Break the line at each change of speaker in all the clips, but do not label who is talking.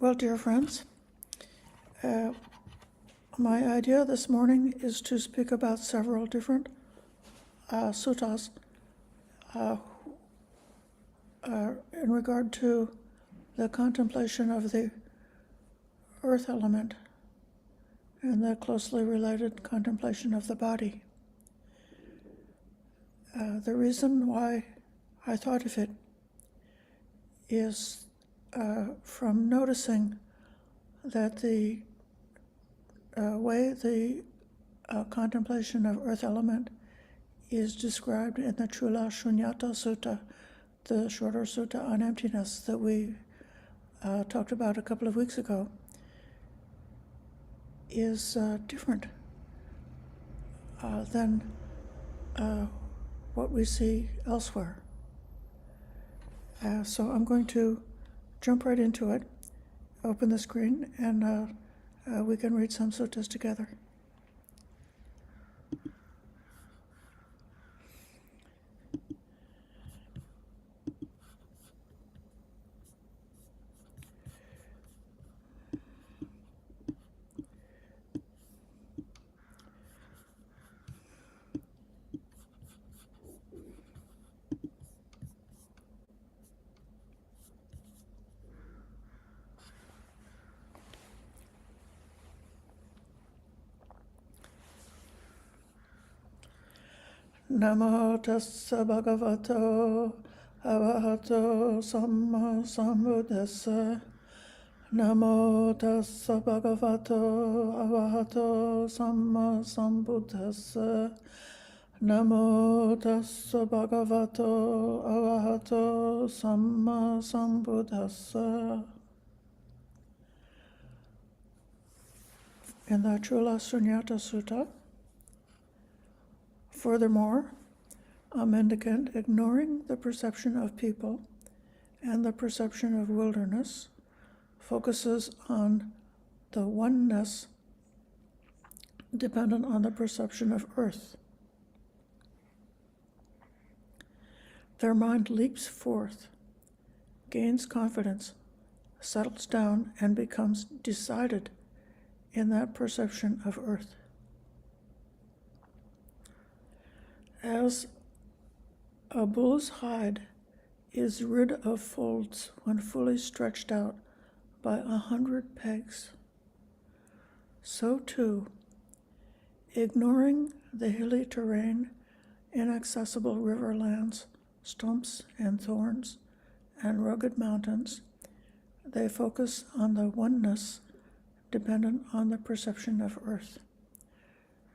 Well, dear friends, my idea this morning is to speak about several different suttas in regard to the contemplation of the earth element and the closely related contemplation of the body. The reason why I thought of it is from noticing that the way the contemplation of earth element is described in the Chula Shunyata Sutta, the shorter sutta on emptiness that we talked about a couple of weeks ago, is different than what we see elsewhere. So I'm going to jump right into it, open the screen, and we can read some suttas together. Namo tassa bhagavato arahato samma sambuddhassa. Namo tassa bhagavato arahato samma sambuddhassa. Namo tassa bhagavato arahato samma sambuddhassa. In the Chula Sunyata Sutta, furthermore, a mendicant ignoring the perception of people and the perception of wilderness focuses on the oneness dependent on the perception of earth. Their mind leaps forth, gains confidence, settles down, and becomes decided in that perception of earth. As a bull's hide is rid of folds when fully stretched out by 100 pegs, so too, ignoring the hilly terrain, inaccessible riverlands, stumps and thorns, and rugged mountains, they focus on the oneness dependent on the perception of earth.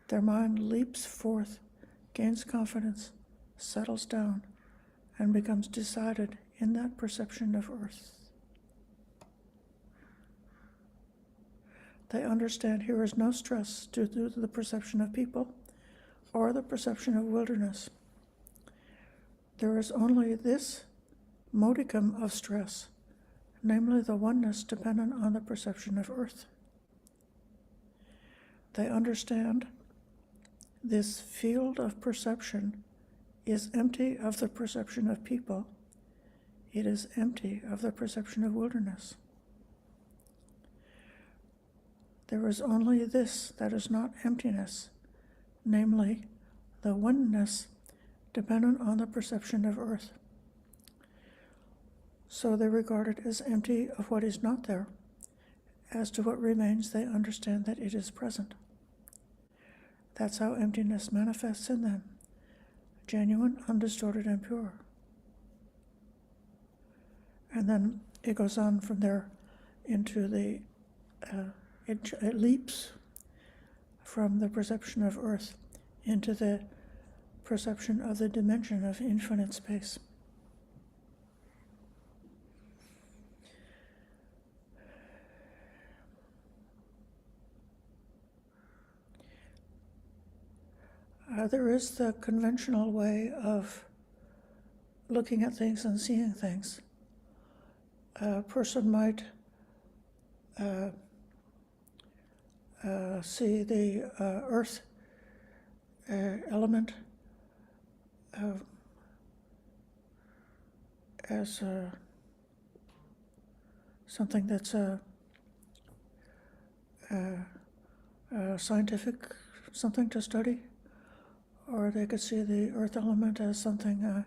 Their mind leaps forth, gains confidence, settles down, and becomes decided in that perception of earth. They understand here is no stress due to the perception of people or the perception of wilderness. There is only this modicum of stress, namely the oneness dependent on the perception of earth. They understand this field of perception is empty of the perception of people. It is empty of the perception of wilderness. There is only this that is not emptiness, namely the oneness dependent on the perception of earth. So they regard it as empty of what is not there. As to what remains, they understand that it is present. That's how emptiness manifests in them, genuine, undistorted, and pure. And then it goes on from there into the, it leaps from the perception of earth into the perception of the dimension of infinite space. There is the conventional way of looking at things and seeing things. A person might see the earth element as something that's a scientific something to study, or they could see the earth element as something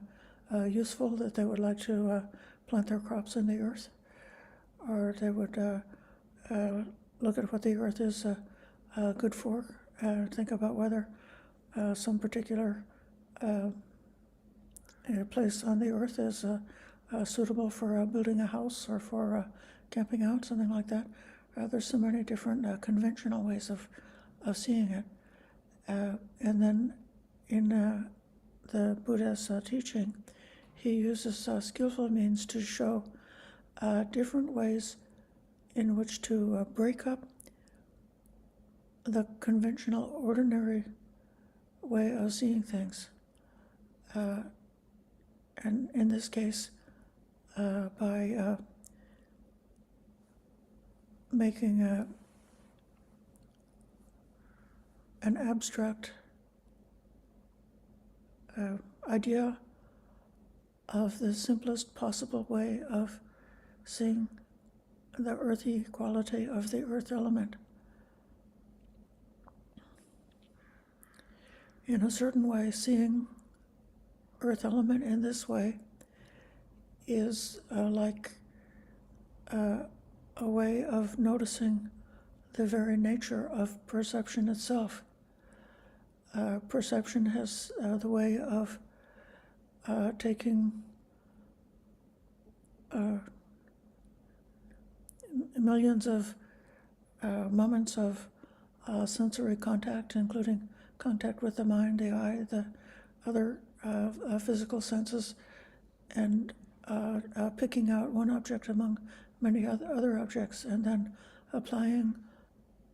useful that they would like to plant their crops in the earth, or they would look at what the earth is good for, think about whether some particular place on the earth is suitable for building a house or for camping out, something like that. There's so many different conventional ways of seeing it. And then in the Buddha's teaching, he uses skillful means to show different ways in which to break up the conventional, ordinary way of seeing things. And in this case, by making an abstract idea of the simplest possible way of seeing the earthy quality of the earth element. In a certain way, seeing earth element in this way is like a way of noticing the very nature of perception itself. Perception has the way of taking millions of moments of sensory contact, including contact with the mind, the eye, the other physical senses, and picking out one object among many other objects, and then applying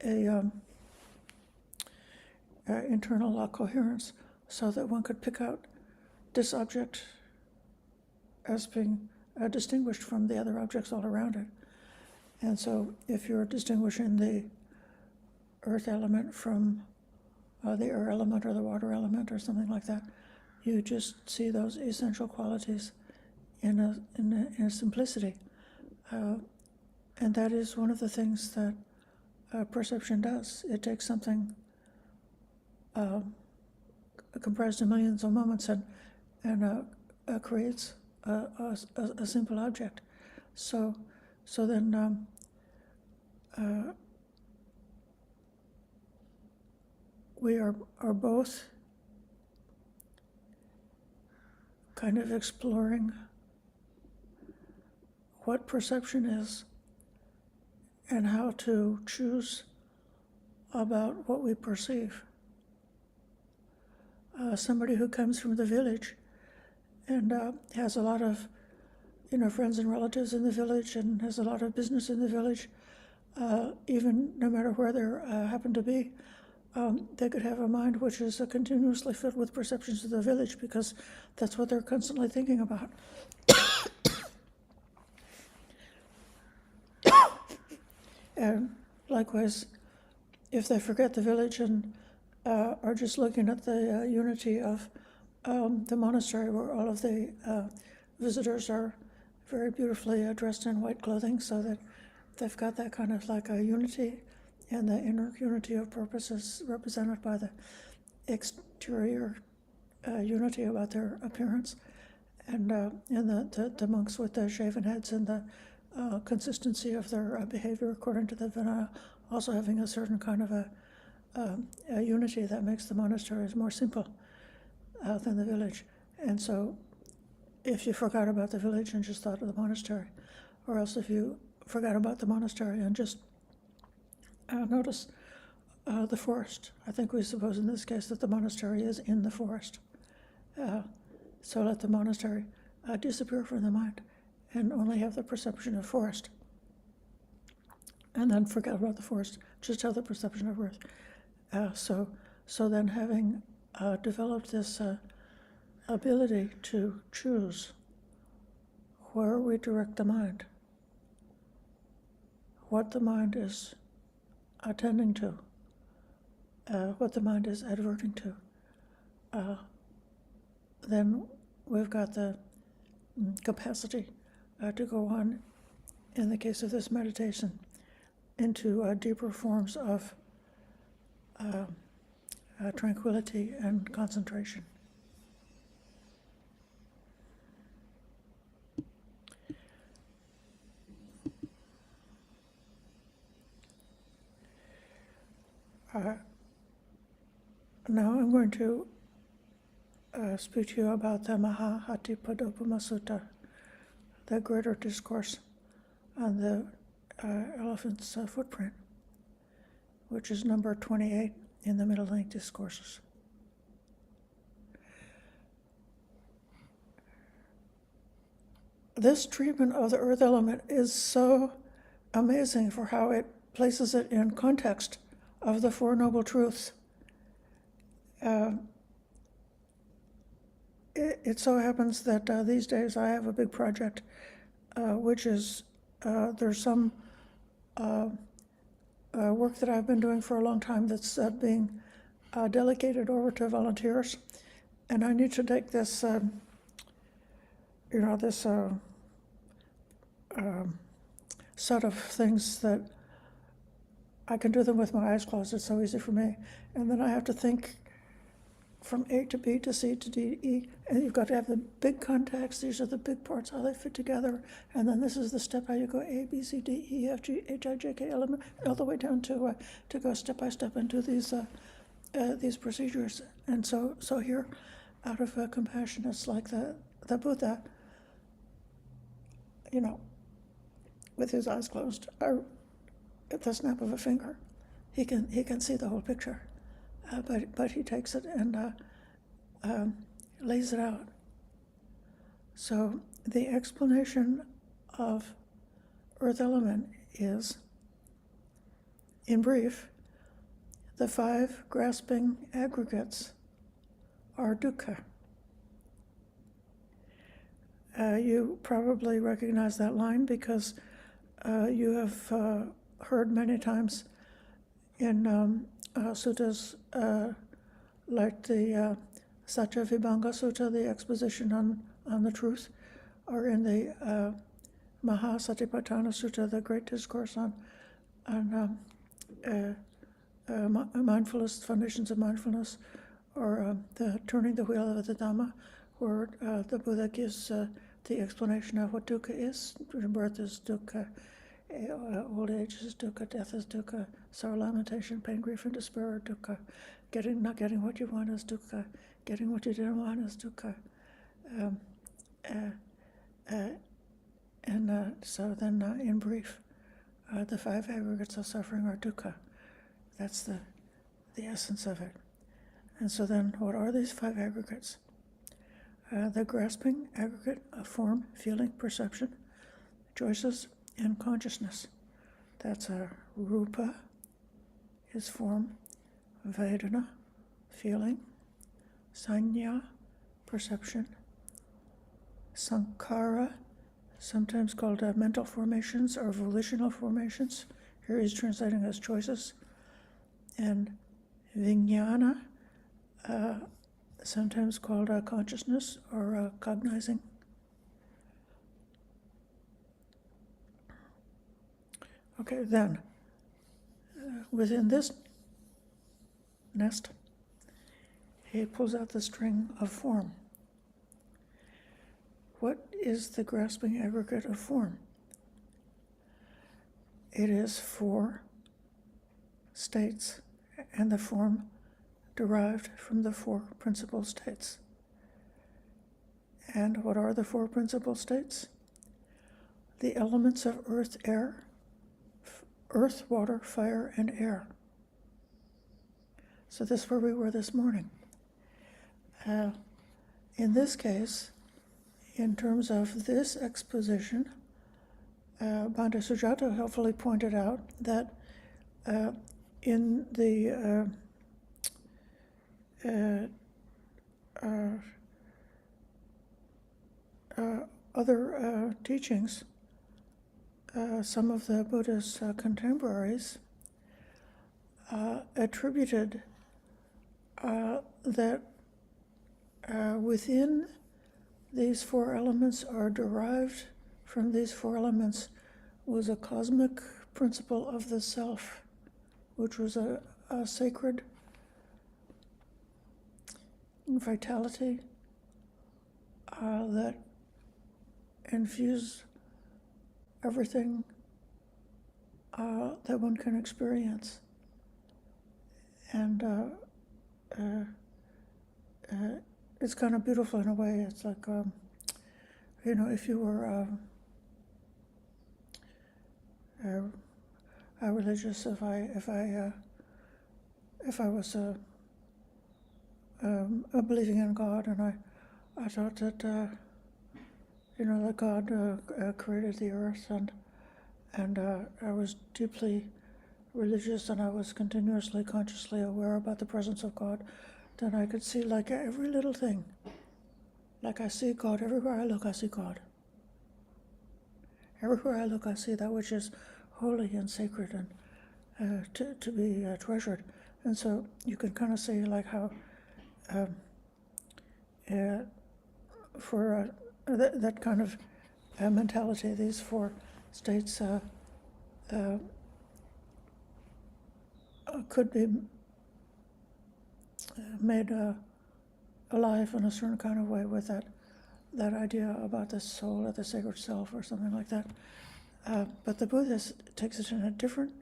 a internal coherence so that one could pick out this object as being distinguished from the other objects all around it. And so if you're distinguishing the earth element from the air element or the water element or something like that, you just see those essential qualities in a simplicity. And that is one of the things that perception does. It takes something comprised of millions of moments and creates a simple object. So then we are both kind of exploring what perception is and how to choose about what we perceive. Somebody who comes from the village and has a lot of friends and relatives in the village and has a lot of business in the village, even no matter where they happen to be, they could have a mind which is continuously filled with perceptions of the village because that's what they're constantly thinking about. And likewise, if they forget the village and are just looking at the unity of the monastery where all of the visitors are very beautifully dressed in white clothing, so that they've got that kind of like a unity, and the inner unity of purpose is represented by the exterior unity about their appearance, and the monks with the shaven heads and the consistency of their behavior according to the Vinaya, also having a certain kind of a unity that makes the monasteries more simple than the village. And so if you forgot about the village and just thought of the monastery, or else if you forgot about the monastery and just notice the forest. I think we suppose in this case that the monastery is in the forest. So let the monastery disappear from the mind and only have the perception of forest. And then forget about the forest, just have the perception of earth. So then having developed this ability to choose where we direct the mind, what the mind is attending to, what the mind is adverting to, then we've got the capacity to go on in the case of this meditation, into deeper forms of tranquility and concentration. Now I'm going to speak to you about the Mahahatipadopama Sutta, the greater discourse on the elephant's footprint, which is number 28 in the Middle Length Discourses. This treatment of the earth element is so amazing for how it places it in context of the Four Noble Truths. It so happens that these days I have a big project, which is there's some work that I've been doing for a long time that's being delegated over to volunteers, and I need to take this, this set of things that I can do them with my eyes closed. It's so easy for me, and then I have to think from A to B to C to D, E, and you've got to have the big context. These are the big parts, how they fit together, and then this is the step how you go A, B, C, D, E, F, G, H, I, J, K, L, M, all the way down to go step by step into these procedures. And so here, out of compassion, it's like the Buddha, with his eyes closed, or at the snap of a finger, he can see the whole picture. But he takes it and lays it out. So the explanation of earth element is, in brief, the 5 grasping aggregates are dukkha. You probably recognize that line because you have heard many times in suttas like the Satya Vibhanga Sutta, the exposition on the truth, or in the Mahasatipatthana Sutta, the great discourse on mindfulness, foundations of mindfulness, or the turning the wheel of the Dhamma, where the Buddha gives the explanation of what dukkha is. Birth is dukkha, old age is dukkha, death is dukkha, sorrow, lamentation, pain, grief, and despair are dukkha. Not getting what you want is dukkha. Getting what you didn't want is dukkha. So then, in brief, the 5 aggregates of suffering are dukkha. That's the essence of it. And so then, what are these 5 aggregates? The grasping aggregate of form, feeling, perception, choices, and consciousness. That's rupa is form, vedana, feeling, sanya, perception, sankhara, sometimes called mental formations or volitional formations. Here he's translating as choices. And vijnana, sometimes called consciousness or cognizing. Okay, then, within this nest, he pulls out the string of form. What is the grasping aggregate of form? It is 4 states, and the form derived from the 4 principal states. And what are the 4 principal states? The elements of earth, water, fire, and air. So this is where we were this morning. In this case, in terms of this exposition, Bhante Sujato helpfully pointed out that in the other teachings, some of the Buddha's contemporaries attributed that within these 4 elements are derived from these 4 elements was a cosmic principle of the self, which was a sacred vitality that infused everything that one can experience. And it's kind of beautiful in a way. It's like, if you were religious, if I was believing in God, and I thought that that God created the earth, and I was deeply religious, and I was continuously, consciously aware about the presence of God, then I could see like every little thing. Like I see God everywhere I look. I see God. Everywhere I look, I see that which is holy and sacred and to be treasured. And so you can kind of see like how for that kind of mentality, these four states could be made alive in a certain kind of way with that idea about the soul or the sacred self or something like that. But the Buddhist takes it in a different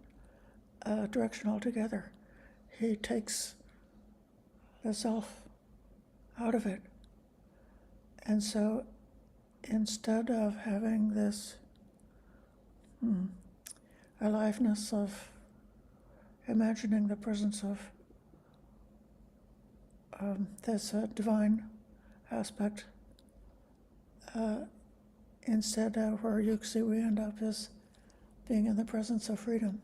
direction altogether. He takes the self out of it. And so instead of having this aliveness of imagining the presence of this divine aspect, instead where you see we end up is being in the presence of freedom.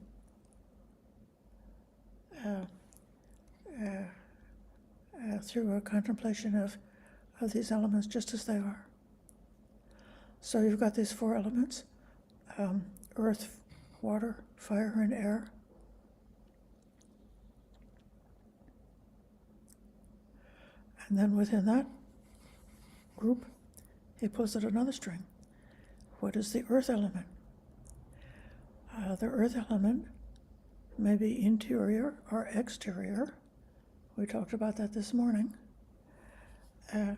Through a contemplation of these elements just as they are. So you've got these four elements, earth, water, fire, and air. And then within that group, he pulls at another string. What is the earth element? The earth element may be interior or exterior. We talked about that this morning. And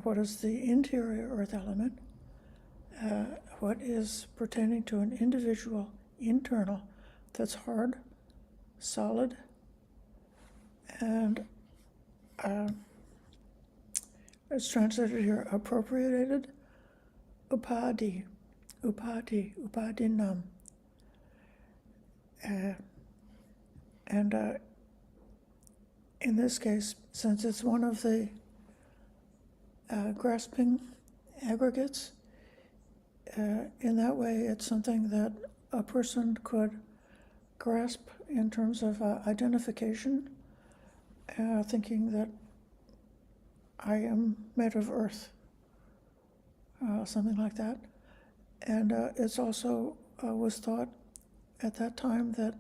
what is the interior earth element? What is pertaining to an individual internal that's hard, solid, and it's translated here, appropriated, upadinam. And in this case, since it's one of the grasping aggregates, in that way it's something that a person could grasp in terms of identification, thinking that I am made of earth, something like that. And it's also was thought at that time that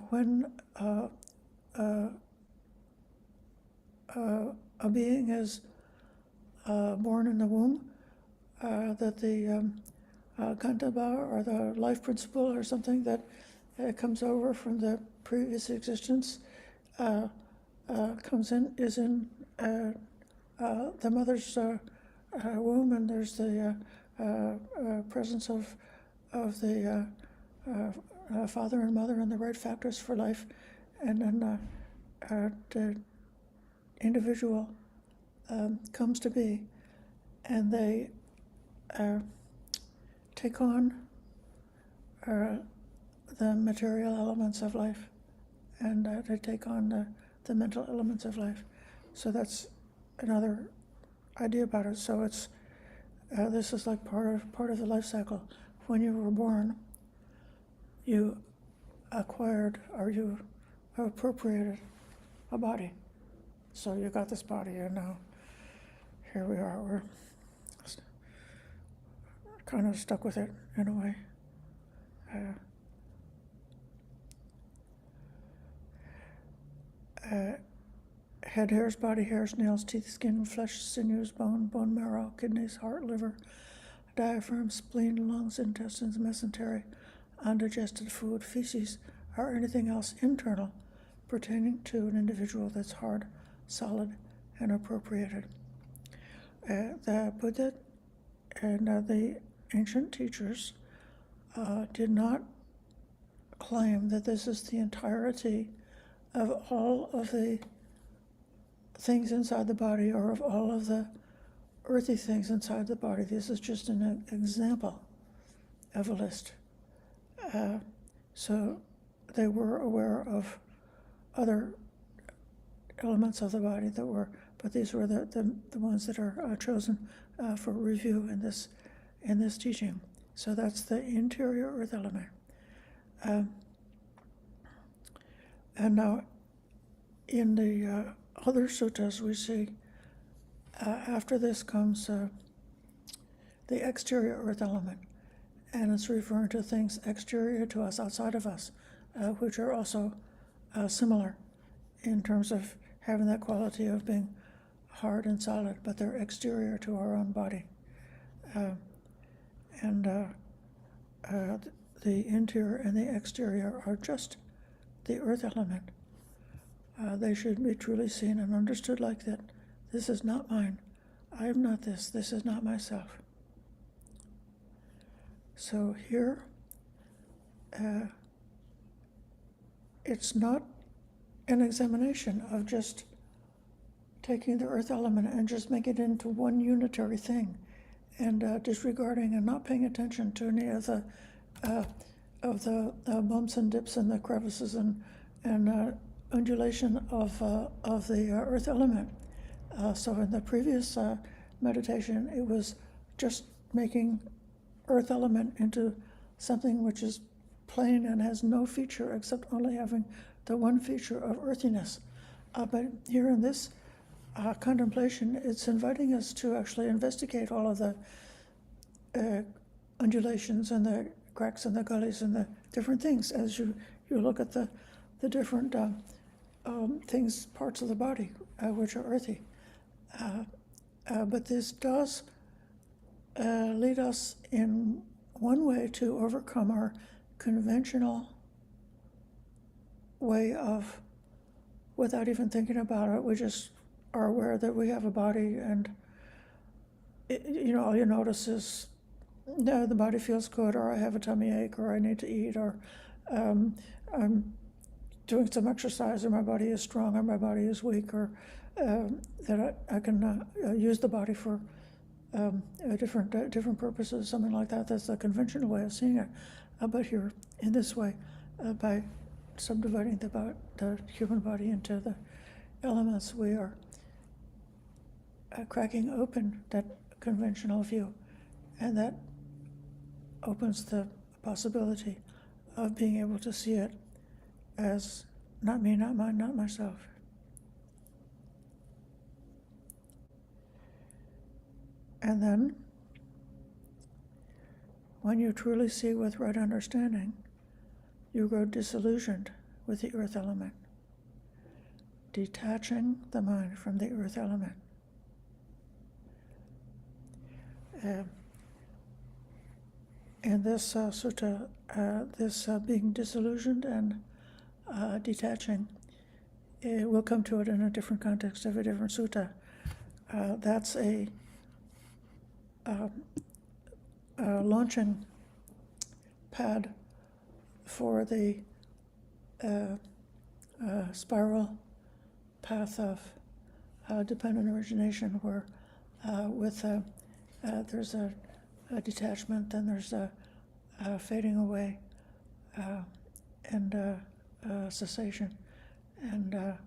when a being is born in the womb, that the kantaba, or the life principle or something that comes over from the previous existence, is in the mother's womb, and there's the presence of the father and mother and the right factors for life, and then the individual comes to be, and they take on the material elements of life, and they take on the mental elements of life. So that's another idea about it. So it's this is like part of the life cycle. When you were born, you acquired, or you appropriated a body. So you got this body, and now here we are. We're kind of stuck with it in a way. Head hairs, body hairs, nails, teeth, skin, flesh, sinews, bone marrow, kidneys, heart, liver, diaphragm, spleen, lungs, intestines, mesentery, undigested food, feces, or anything else internal pertaining to an individual that's hard, solid, and appropriated. The Buddha and the ancient teachers did not claim that this is the entirety of all of the things inside the body or of all of the earthy things inside the body. This is just an example of a list. So they were aware of other elements of the body that were, but these were the ones that are chosen for review in this teaching. So that's the interior earth element. And now in the other suttas we see after this comes the exterior earth element, and it's referring to things exterior to us, outside of us, which are also similar in terms of having that quality of being hard and solid, but they're exterior to our own body. The interior and the exterior are just the earth element. They should be truly seen and understood like that. This is not mine. I am not this. This is not myself. So here, it's not an examination of just taking the earth element and just making it into one unitary thing, and disregarding and not paying attention to any of the bumps and dips and the crevices and undulation of the earth element. So in the previous meditation, it was just making earth element into something which is plain and has no feature except only having the one feature of earthiness. But here in this contemplation, it's inviting us to actually investigate all of the undulations and the cracks and the gullies and the different things as you look at the different things, parts of the body which are earthy. But this does lead us in one way to overcome our conventional way of, without even thinking about it, we just are aware that we have a body, and all you notice is, no, the body feels good, or I have a tummy ache, or I need to eat, or I'm doing some exercise, or my body is strong, or my body is weak, or that I can use the body for different purposes, something like that. That's the conventional way of seeing it. But here, in this way, by subdividing the human body into the elements, we are cracking open that conventional view, and that opens the possibility of being able to see it as not me, not mine, not myself. And then, when you truly see with right understanding, you grow disillusioned with the earth element, detaching the mind from the earth element. In this sutta, this being disillusioned and detaching, we'll come to it in a different context of a different sutta. That's a launching pad for the spiral path of dependent origination, where there's a detachment, then there's a fading away, and cessation, and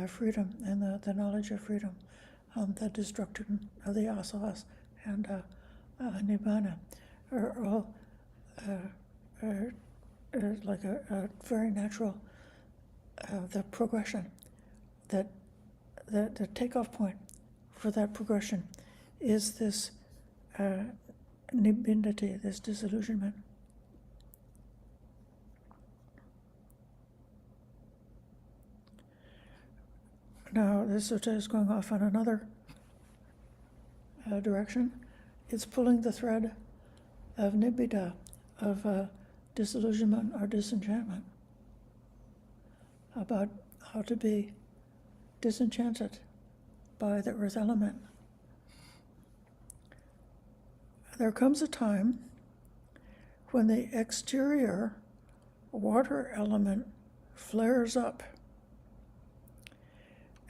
freedom, and the knowledge of freedom, the destruction of the asaras, and nibbana are all like a very natural, the progression, that the takeoff point for that progression is this nibbindati, this disillusionment. Now, this sutta is going off on another direction, it's pulling the thread of nibbida, of disillusionment or disenchantment, about how to be disenchanted by the earth element. There comes a time when the exterior water element flares up.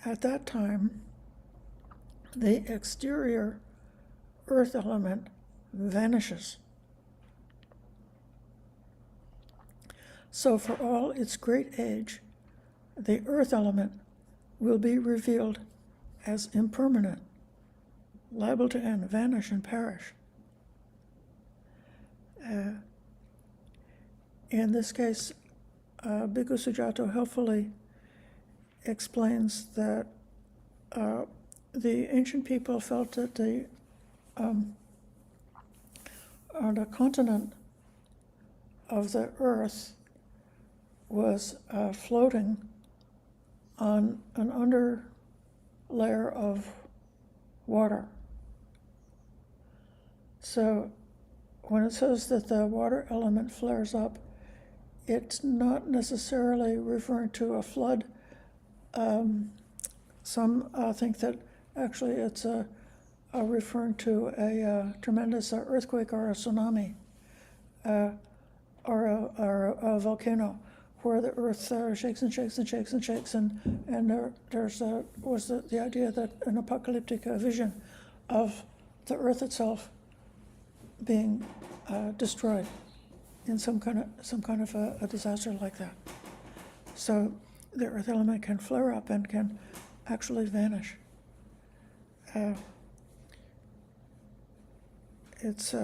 At that time, the exterior earth element vanishes. So for all its great age, the earth element will be revealed as impermanent, liable to end, vanish, and perish. In this case, Bhikkhu Sujato helpfully explains that the ancient people felt that the continent of the earth was floating on an under layer of water. So when it says that the water element flares up, it's not necessarily referring to a flood. Some think that actually it's referring to a tremendous earthquake or a tsunami, or a volcano, where the earth shakes and shakes and shakes and shakes, and there's was the idea that an apocalyptic vision of the earth itself being destroyed in some kind of a disaster like that. So the earth element can flare up and can actually vanish. It's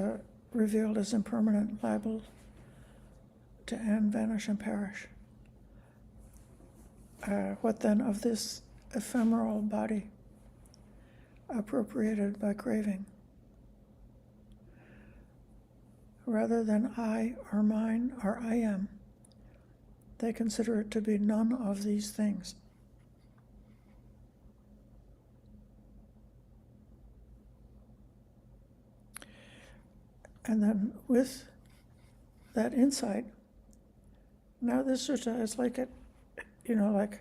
revealed as impermanent, liable to end, vanish, and perish. What then of this ephemeral body, appropriated by craving? Rather than I or mine or I am, they consider it to be none of these things. And then with that insight, now this sutta is like it, like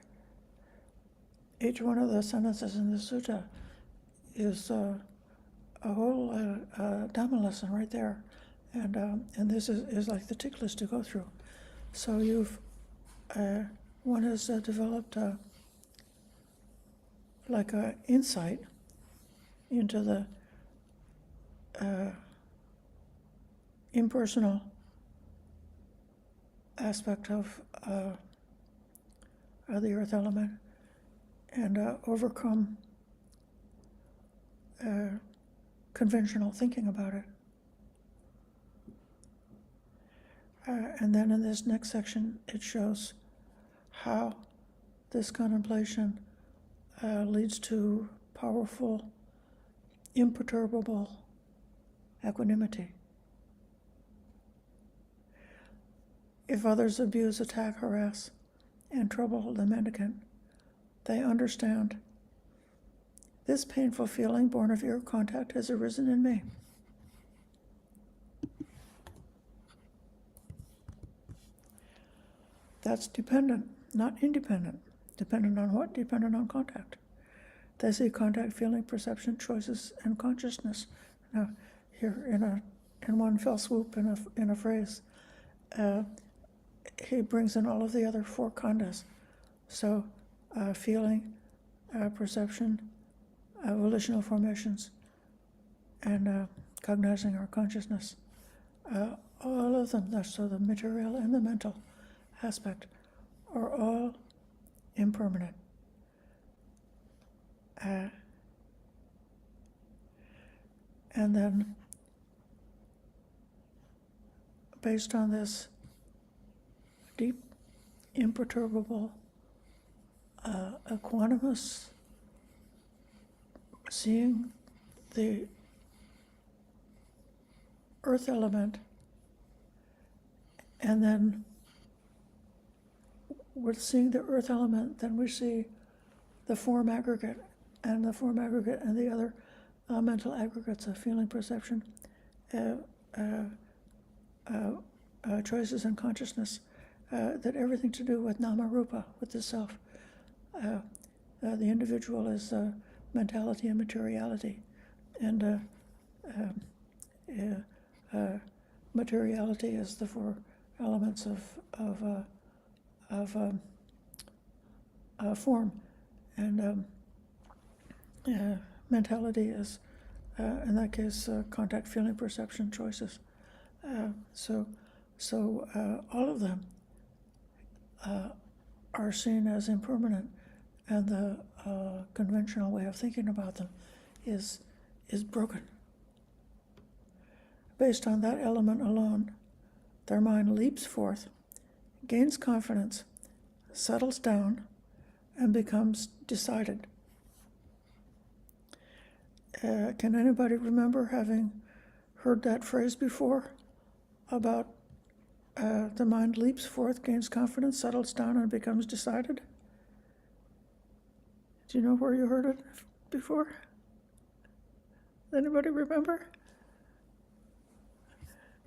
each one of the sentences in the sutta is a whole Dhamma lesson right there. And this is like the tick list to go through. So one has developed like an insight into the impersonal aspect of the earth element, and overcome conventional thinking about it. And then in this next section, it shows how this contemplation leads to powerful, imperturbable equanimity. If others abuse, attack, harass, and trouble the mendicant, they understand, this painful feeling born of ear contact has arisen in me. That's dependent, not independent. Dependent on what? Dependent on contact. They see contact, feeling, perception, choices, and consciousness. Now, here in one fell swoop in a phrase, he brings in all of the other four khandhas. So, feeling, perception, volitional formations, and cognizing our consciousness. All of them, so the material and the mental aspect, are all impermanent. And then, based on this deep, imperturbable, equanimous seeing the earth element, and then with seeing the earth element, then we see the form aggregate and the form aggregate and the other mental aggregates of feeling, perception, uh, uh, choices, and consciousness, that everything to do with nama rupa, with the self. The individual is mentality and materiality, and materiality is the four elements of form, and mentality is, in that case, contact, feeling, perception, choices. So all of them are seen as impermanent, and the conventional way of thinking about them is broken. Based on that element alone, their mind leaps forth, gains confidence, settles down, and becomes decided. Can anybody remember having heard that phrase before about the mind leaps forth, gains confidence, settles down, and becomes decided? Do you know where you heard it before? Anybody remember?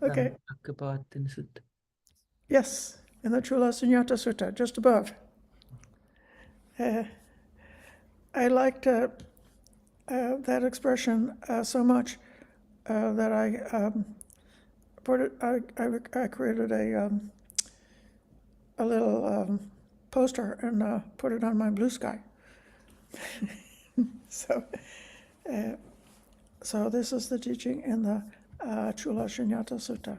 Okay.
Sutta.
Yes, in the Chula Sunyata Sutta, just above. I liked that expression so much that I put it. I created a little poster and put it on my blue sky. So this is the teaching in the Chula Sunyata Sutta.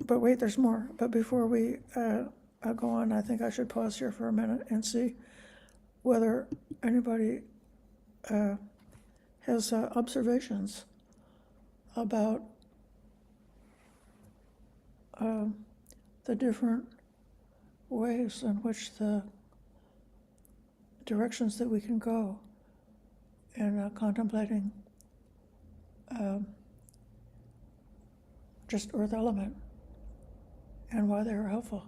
But wait, there's more. But before we go on, I think I should pause here for a minute and see whether anybody has observations about the different ways in which the directions that we can go in contemplating just earth element and why they are helpful.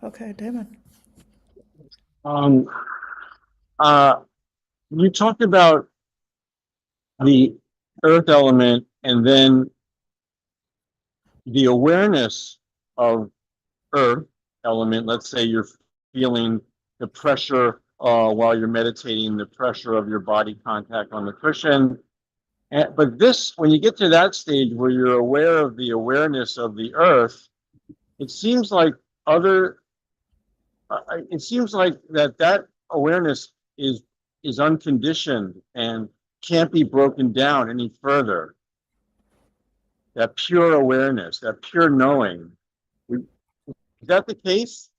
Okay, Damon.
You talked about the earth element and then the awareness of earth element. Let's say you're feeling the pressure while you're meditating, the pressure of your body contact on the cushion. But this, when you get to that stage where you're aware of the awareness of the earth, it seems like that awareness is unconditioned and can't be broken down any further. That pure awareness, that pure knowing. Is that the case?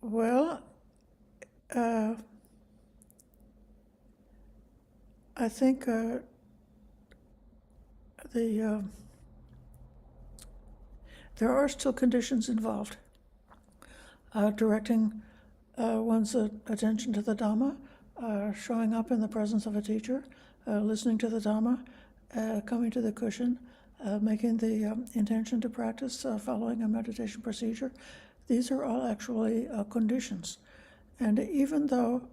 Well, I think there are still conditions involved. Directing one's attention to the Dhamma, showing up in the presence of a teacher, listening to the Dhamma, coming to the cushion, making the intention to practice, following a meditation procedure. These are all actually conditions. And even though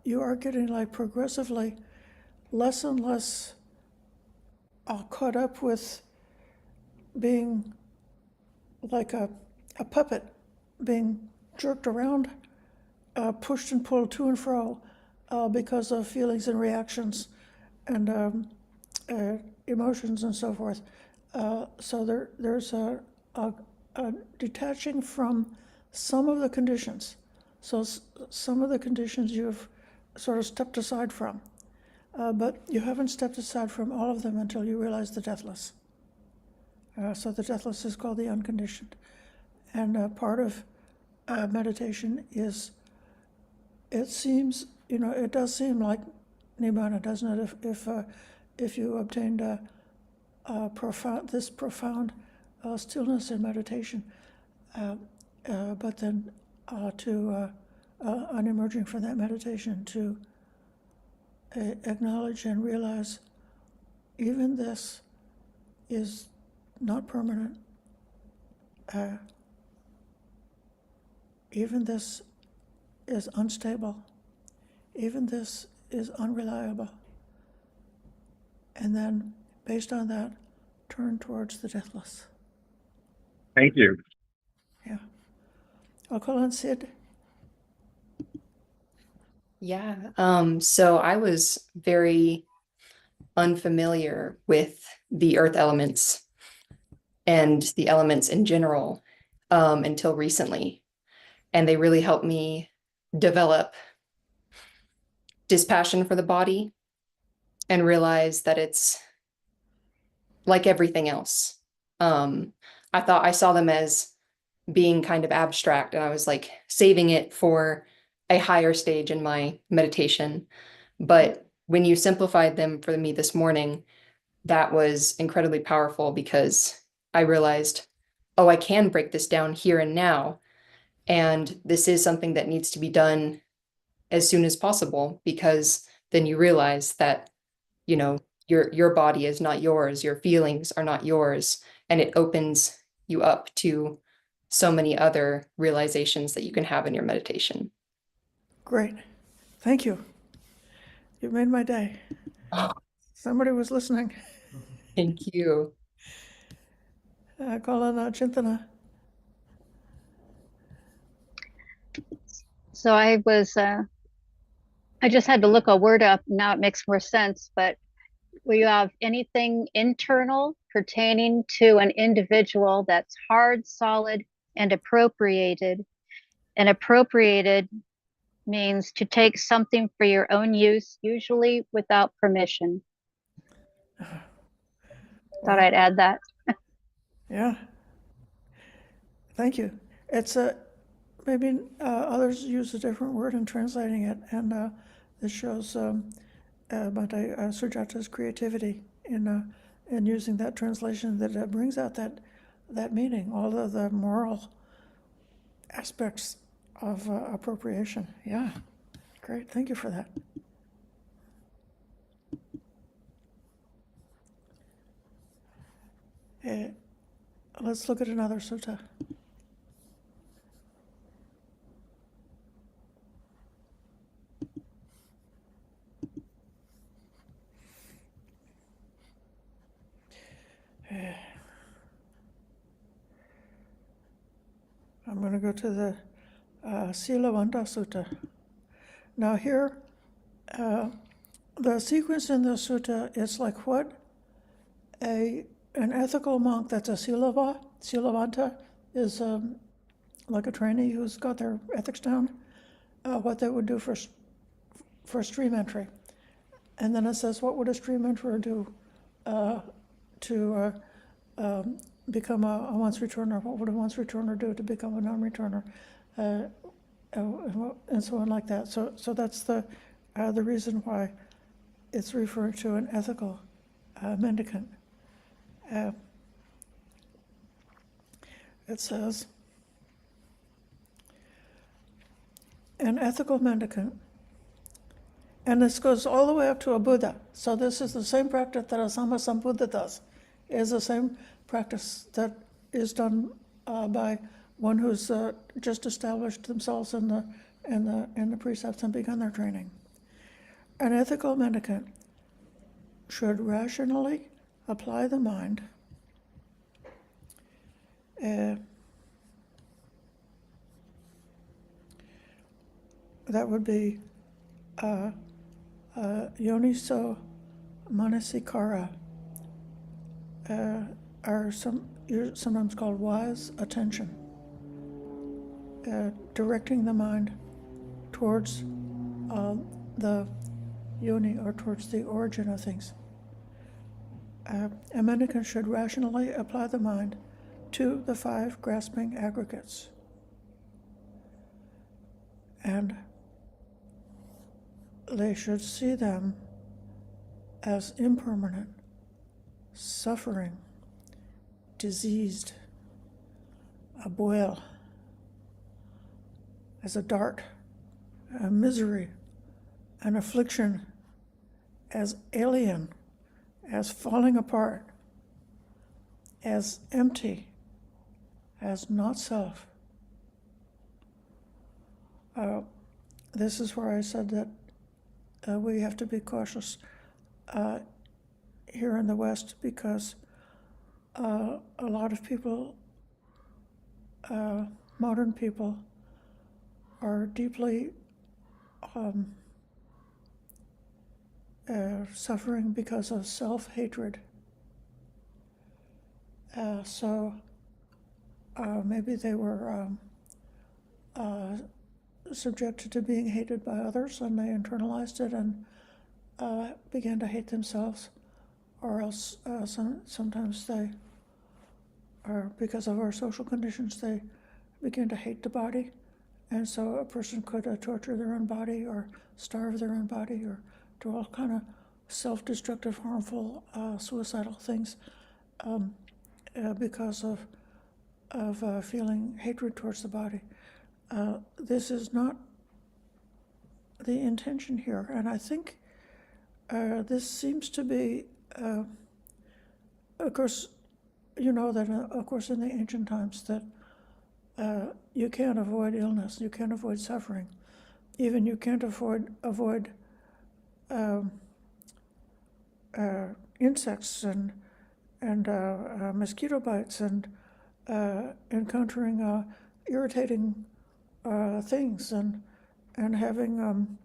you are getting like progressively less and less caught up with being like a puppet being jerked around, pushed and pulled to and fro because of feelings and reactions and emotions and so forth. So there's a detaching from some of the conditions. So some of the conditions you've sort of stepped aside from, but you haven't stepped aside from all of them until you realize the deathless. So the deathless is called the unconditioned. And part of meditation is, it seems, it does seem like nibbana, doesn't it? If you obtained this profound stillness in meditation, but then on emerging from that meditation, to acknowledge and realize even this is not permanent. even this is unstable, even this is unreliable. And then, based on that, turn towards the deathless.
Thank you.
Yeah. I'll call on Sid.
Yeah. So I was very unfamiliar with the earth elements and the elements in general, until recently. And they really helped me develop dispassion for the body and realize that it's like everything else. I thought I saw them as being kind of abstract, and I was like saving it for a higher stage in my meditation. But when you simplified them for me this morning, that was incredibly powerful because I realized, oh, I can break this down here and now. And this is something that needs to be done as soon as possible, because then you realize that, you know, your body is not yours, your feelings are not yours, and it opens you up to so many other realizations that you can have in your meditation.
Great. Thank you. You made my day. Somebody was listening.
Thank you.
Call on Chintana.
So I just had to look a word up. Now it makes more sense. But will you have anything internal pertaining to an individual that's hard, solid, and appropriated? And appropriated means to take something for your own use, usually without permission. Thought I'd add that.
Yeah. Thank you. It's maybe others use a different word in translating it, and this shows Bhante Sujata's creativity in using that translation that brings out that meaning, all of the moral aspects of appropriation. Yeah, great. Thank you for that. Let's look at another sutta. I'm going to go to the Silavanta Sutta. Now here, the sequence in the sutta is like what an ethical monk that's a Silavanta is like a trainee who's got their ethics down, what they would do for stream entry. And then it says, what would a stream enterer do to become a once returner? What would a once returner do to become a non-returner? And so on like that. So that's the reason why it's referring to an ethical mendicant. It says, an ethical mendicant, and this goes all the way up to a Buddha. So this is the same practice that a Sammasambuddha does, is the same practice that is done by one who's just established themselves in the precepts and begun their training. An ethical mendicant should rationally apply the mind that would be yoniso manasikara, are sometimes called wise attention, directing the mind towards the yoni, or towards the origin of things. A mendicant should rationally apply the mind to the 5 grasping aggregates, and they should see them as impermanent, suffering, diseased, a boil, as a dart, a misery, an affliction, as alien, as falling apart, as empty, as not self. this is where I said that we have to be cautious here in the West, because a lot of people, modern people, are deeply suffering because of self-hatred. So maybe they were subjected to being hated by others, and they internalized it and began to hate themselves, or else sometimes they, or because of our social conditions, they begin to hate the body, and so a person could torture their own body, or starve their own body, or do all kind of self-destructive, harmful, suicidal things because of feeling hatred towards the body. This is not the intention here, and I think this seems to be, of course, you know that, of course, in the ancient times, that you can't avoid illness, you can't avoid suffering, even you can't avoid insects and mosquito bites, and encountering irritating things, and having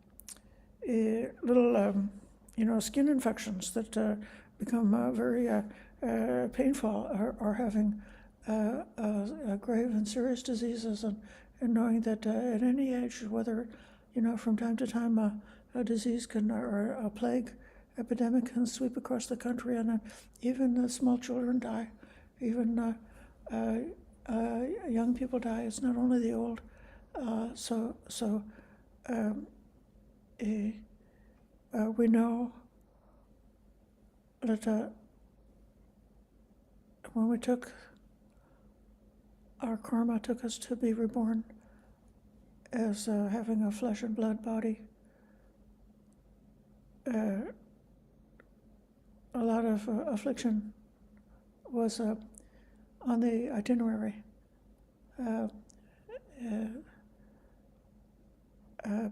little skin infections that become very painful, or having grave and serious diseases, and knowing that at any age, whether from time to time a disease can, or a plague epidemic can sweep across the country, and even small children die, even young people die. It's not only the old. We know that when we took, our karma took us to be reborn as having a flesh and blood body, a lot of affliction was on the itinerary.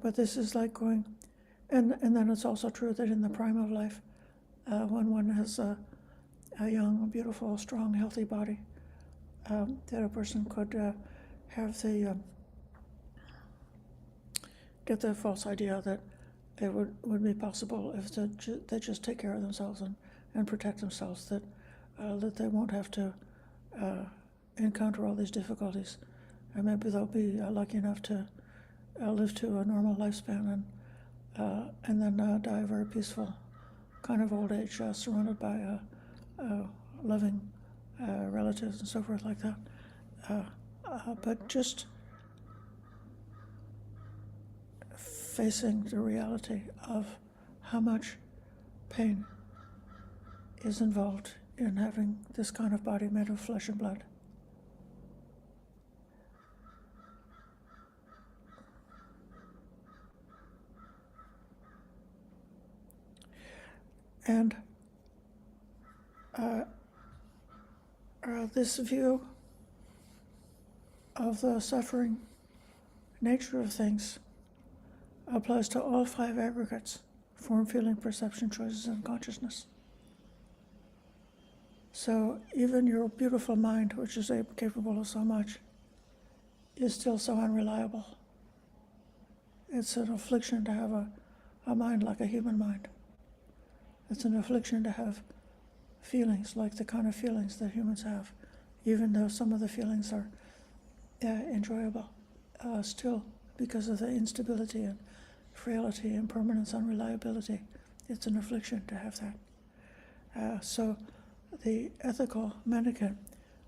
But this is like going, and then it's also true that in the prime of life, when one has a young, beautiful, strong, healthy body, that a person could have the get the false idea that it would be possible if they just take care of themselves and protect themselves, that they won't have to encounter all these difficulties, and maybe they'll be lucky enough to live to a normal lifespan, and then die a very peaceful kind of old age, surrounded by loving relatives and so forth like that. But just facing the reality of how much pain is involved in having this kind of body made of flesh and blood. And this view of the suffering nature of things applies to all five aggregates: form, feeling, perception, choices, and consciousness. So even your beautiful mind, which is capable of so much, is still so unreliable. It's an affliction to have a mind like a human mind. It's an affliction to have feelings like the kind of feelings that humans have, even though some of the feelings are enjoyable. Still, because of the instability and frailty, impermanence, unreliability, it's an affliction to have that. So the ethical mendicant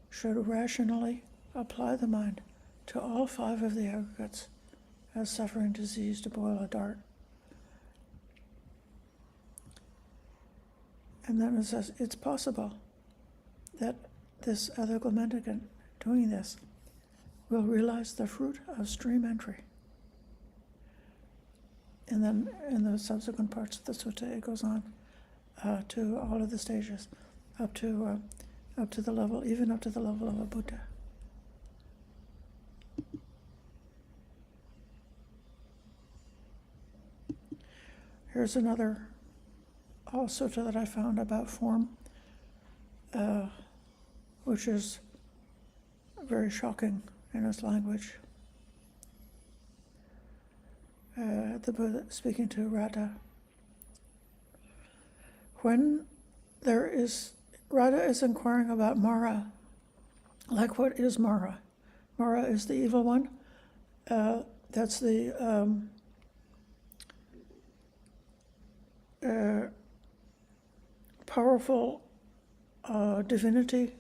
should rationally apply the mind to all five of the aggregates as suffering, disease, to boil a dart. And then it says it's possible that this ethical mendicant doing this will realize the fruit of stream entry. And then in the subsequent parts of the sutta, it goes on to all of the stages, up to the level, even up to the level of a Buddha. Here's another sutta that I found about form, which is very shocking in its language. The Buddha speaking to Radha. When Radha is inquiring about Mara, like what is Mara? Mara is the evil one. That's the powerful divinity.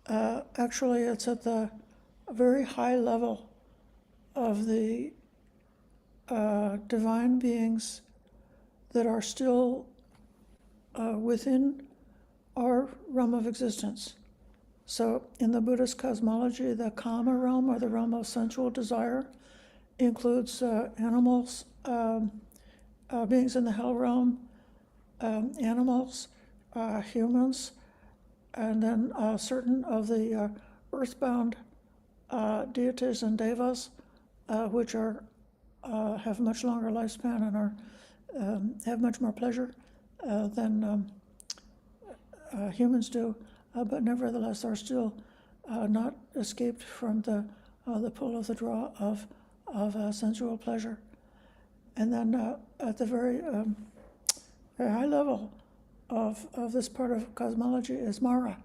Actually, it's at the very high level of the divine beings that are still within our realm of existence. So in the Buddhist cosmology, the Kama realm, or the realm of sensual desire, includes animals, beings in the hell realm, animals, humans, and then certain of the earthbound deities and devas, which are have much longer lifespan and are have much more pleasure than humans do, but nevertheless are still not escaped from the pull of the draw of sensual pleasure. And then at the very high level of this part of cosmology is Mara.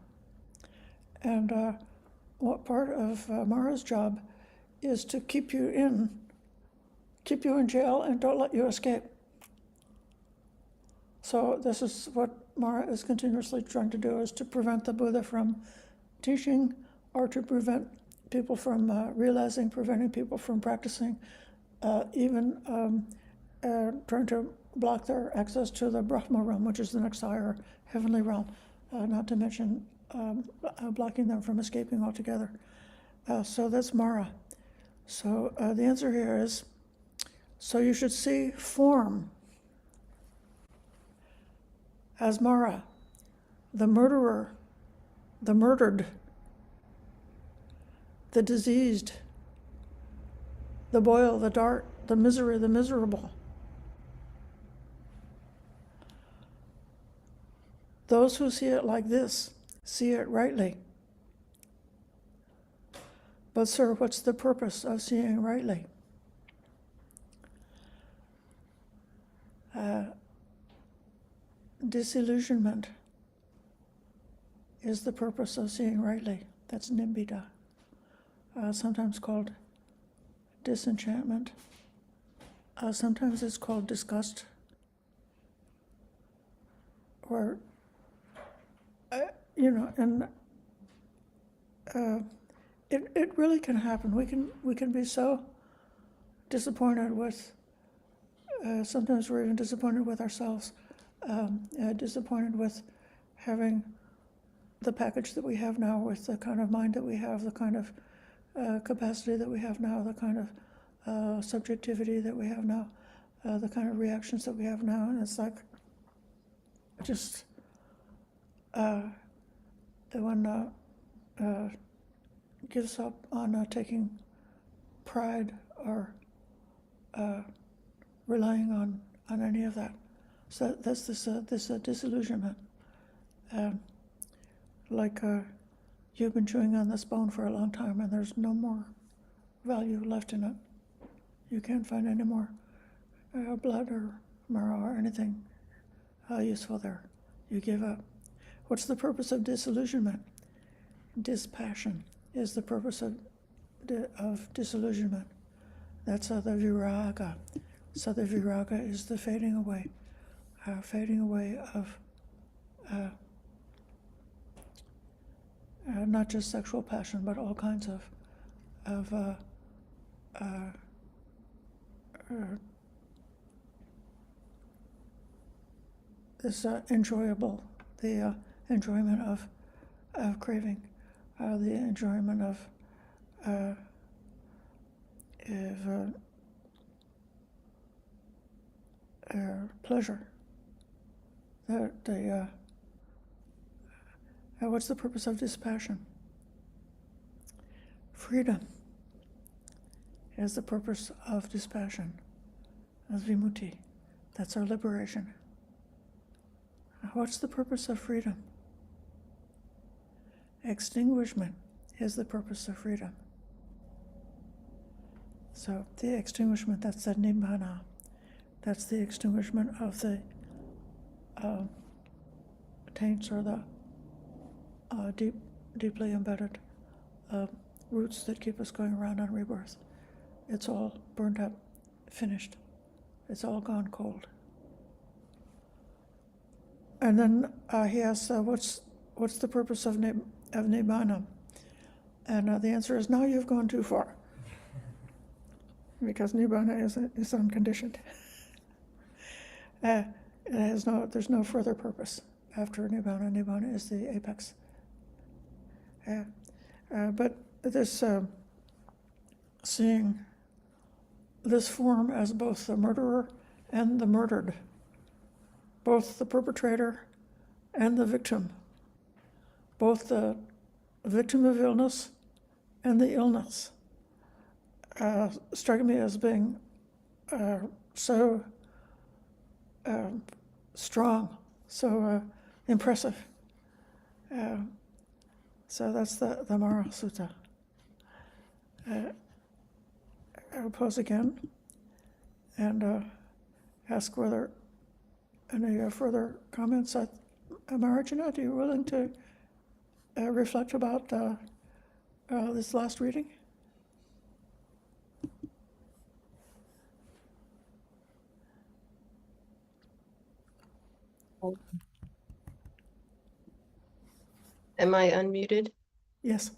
And what part of Mara's job is to keep you in jail and don't let you escape. So this is what Mara is continuously trying to do, is to prevent the Buddha from teaching, or to prevent people from realizing, preventing people from practicing, even trying to block their access to the Brahma realm, which is the next higher heavenly realm, not to mention blocking them from escaping altogether. So that's Mara. So the answer here is, so you should see form as Mara, the murderer, the murdered, the diseased, the boil, the dart, the misery, the miserable. Those who see it like this see it rightly. But sir, what's the purpose of seeing rightly? Disillusionment is the purpose of seeing rightly. That's nibbida, sometimes called disenchantment. Sometimes it's called disgust, or and it really can happen. We can be so disappointed with. Sometimes we're even disappointed with ourselves, disappointed with having the package that we have now, with the kind of mind that we have, the kind of capacity that we have now, the kind of subjectivity that we have now, the kind of reactions that we have now. And it's like, just one gives up on taking pride or relying on any of that. So that's this disillusionment. Like you've been chewing on this bone for a long time and there's no more value left in it. You can't find any more blood or marrow or anything useful there. You give up. What's the purpose of disillusionment? Dispassion is the purpose of disillusionment. That's the viraga. So the viraga is the fading away of not just sexual passion, but all kinds of this enjoyable, the enjoyment of craving, the enjoyment of pleasure. What's the purpose of dispassion? Freedom is the purpose of dispassion, as vimutti. That's our liberation. What's the purpose of freedom? Extinguishment is the purpose of freedom. So the extinguishment, that's the nibbana. That's the extinguishment of the taints or the deeply embedded roots that keep us going around on rebirth. It's all burned up, finished. It's all gone cold. And then he asks, what's the purpose of nibbana? And the answer is, now you've gone too far. Because nibbana is unconditioned. There's no further purpose after nibbana. Nibbana is the apex. But this seeing this form as both the murderer and the murdered, both the perpetrator and the victim, both the victim of illness and the illness, struck me as being so strong, so impressive. So that's the Mara Sutta. I'll pause again and ask whether any further comments. Marajana, are you willing to reflect about this last reading?
Am I unmuted?
Yes.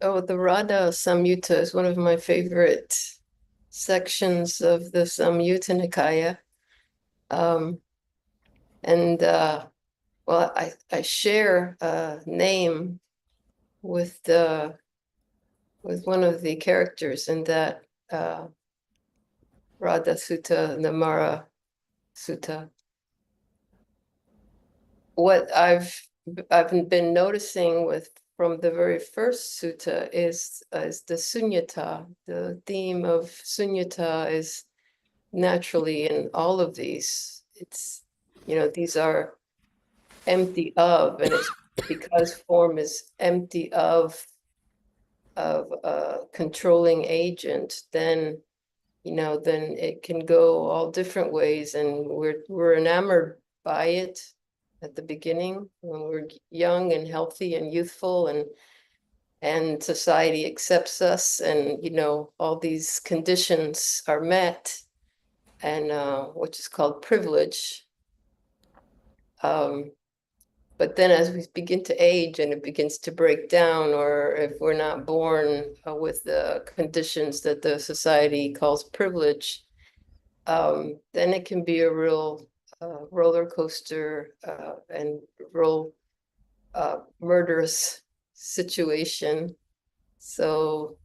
Oh, the Radha Samyutta is one of my favorite sections of the Samyutta Nikaya. Well, I share a name with one of the characters in that Radha Sutta, the Mara Sutta. What I've been noticing from the very first sutta is the sunyata. The theme of sunyata is naturally in all of these. It's, these are empty of, and it's because form is empty of a controlling agent, then it can go all different ways, and we're enamored by it at the beginning when we're young and healthy and youthful, and society accepts us, and all these conditions are met, and which is called privilege. But then as we begin to age and it begins to break down, or if we're not born with the conditions that the society calls privilege, then it can be a real roller coaster and real murderous situation. So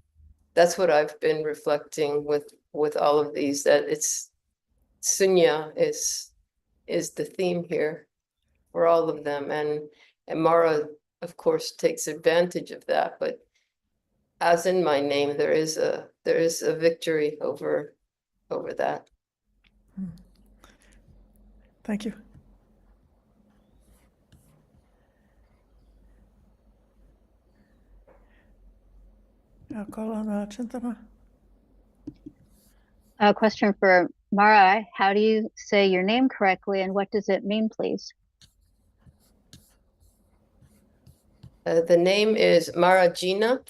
that's what I've been reflecting with all of these, that it's sunya is the theme here for all of them, and Mara, of course, takes advantage of that. But as in my name, there is a victory over that.
Thank you. I'll call on Chintana.
A question for Mara. How do you say your name correctly, and what does it mean, please?
The name is Marajina,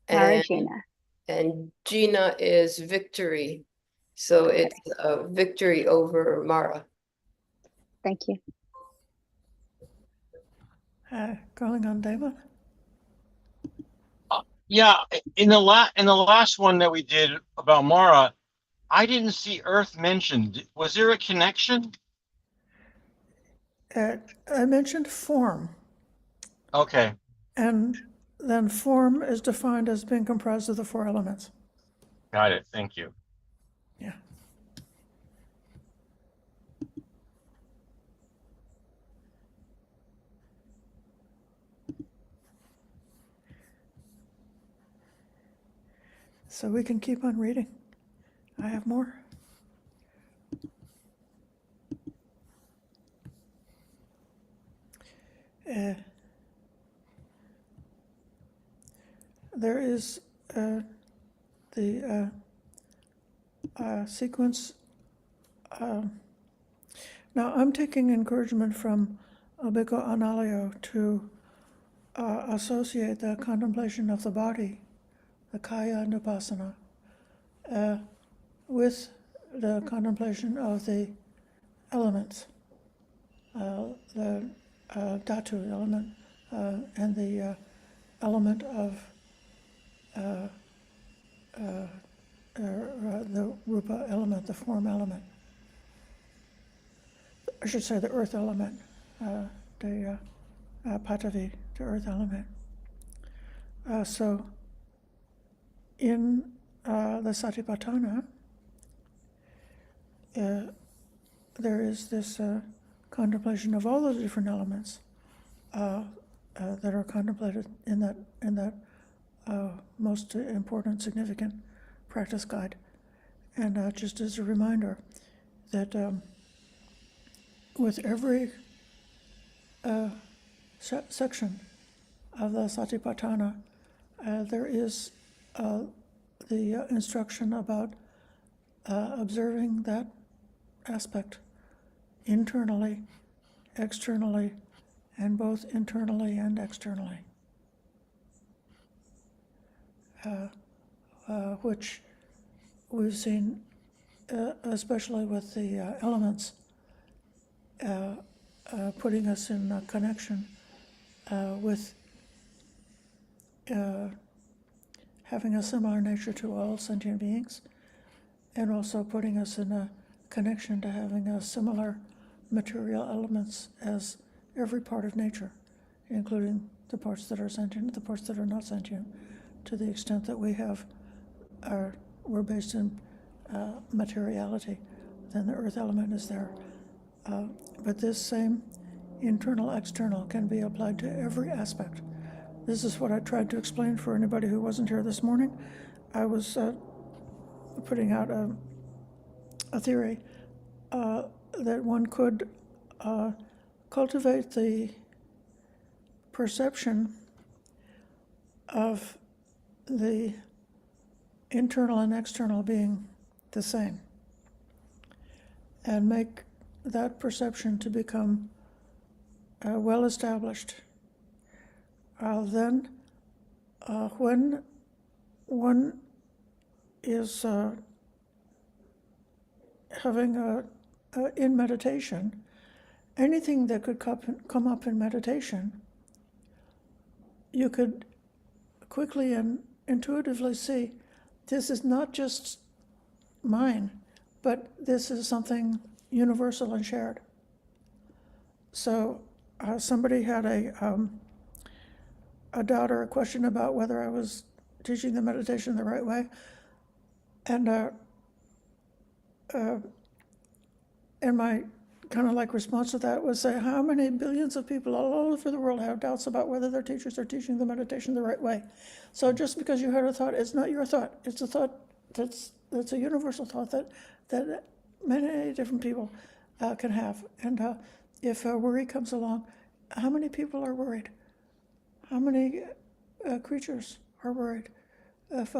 Marajina.
and Gina is victory. So
Okay.
it's a victory over Mara.
Thank you.
Calling on Damon.
Yeah, in the last one that we did about Mara, I didn't see Earth mentioned. Was there a connection?
I mentioned form,
Okay,
and then form is defined as being comprised of the four elements.
got it. Thank you.
Yeah. So we can keep on reading. I have more. There is the sequence. Now, I'm taking encouragement from Abhiko Analio to associate the contemplation of the body, the kaya nupasana, with the contemplation of the elements, the dhatu element, and the element of the rupa element, the form element. I should say the earth element, the patavi, the earth element. So in the Satipatthana, there is this contemplation of all those different elements that are contemplated in that most important, significant practice guide. And just as a reminder that with every section of the Satipatthana, there is the instruction about observing that aspect internally, externally, and both internally and externally, which we've seen, especially with the elements, putting us in a connection with having a similar nature to all sentient beings, and also putting us in a connection to having a similar material elements as every part of nature, including the parts that are sentient, the parts that are not sentient, to the extent that we're based in materiality, then the earth element is there. But this same internal, external can be applied to every aspect. This is what I tried to explain for anybody who wasn't here this morning. I was putting out a theory that one could cultivate the perception of the internal and external being the same, and make that perception to become well established. Then when one is having in meditation, anything that could come up in meditation, you could quickly and intuitively see this is not just mine, but this is something universal and shared. So somebody had a doubt or a question about whether I was teaching the meditation the right way, and my kind of like response to that was say, how many billions of people all over the world have doubts about whether their teachers are teaching the meditation the right way? So just because you had a thought, it's not your thought. It's a thought that's a universal thought that many different people can have. And if worry comes along, how many people are worried? How many creatures are worried? If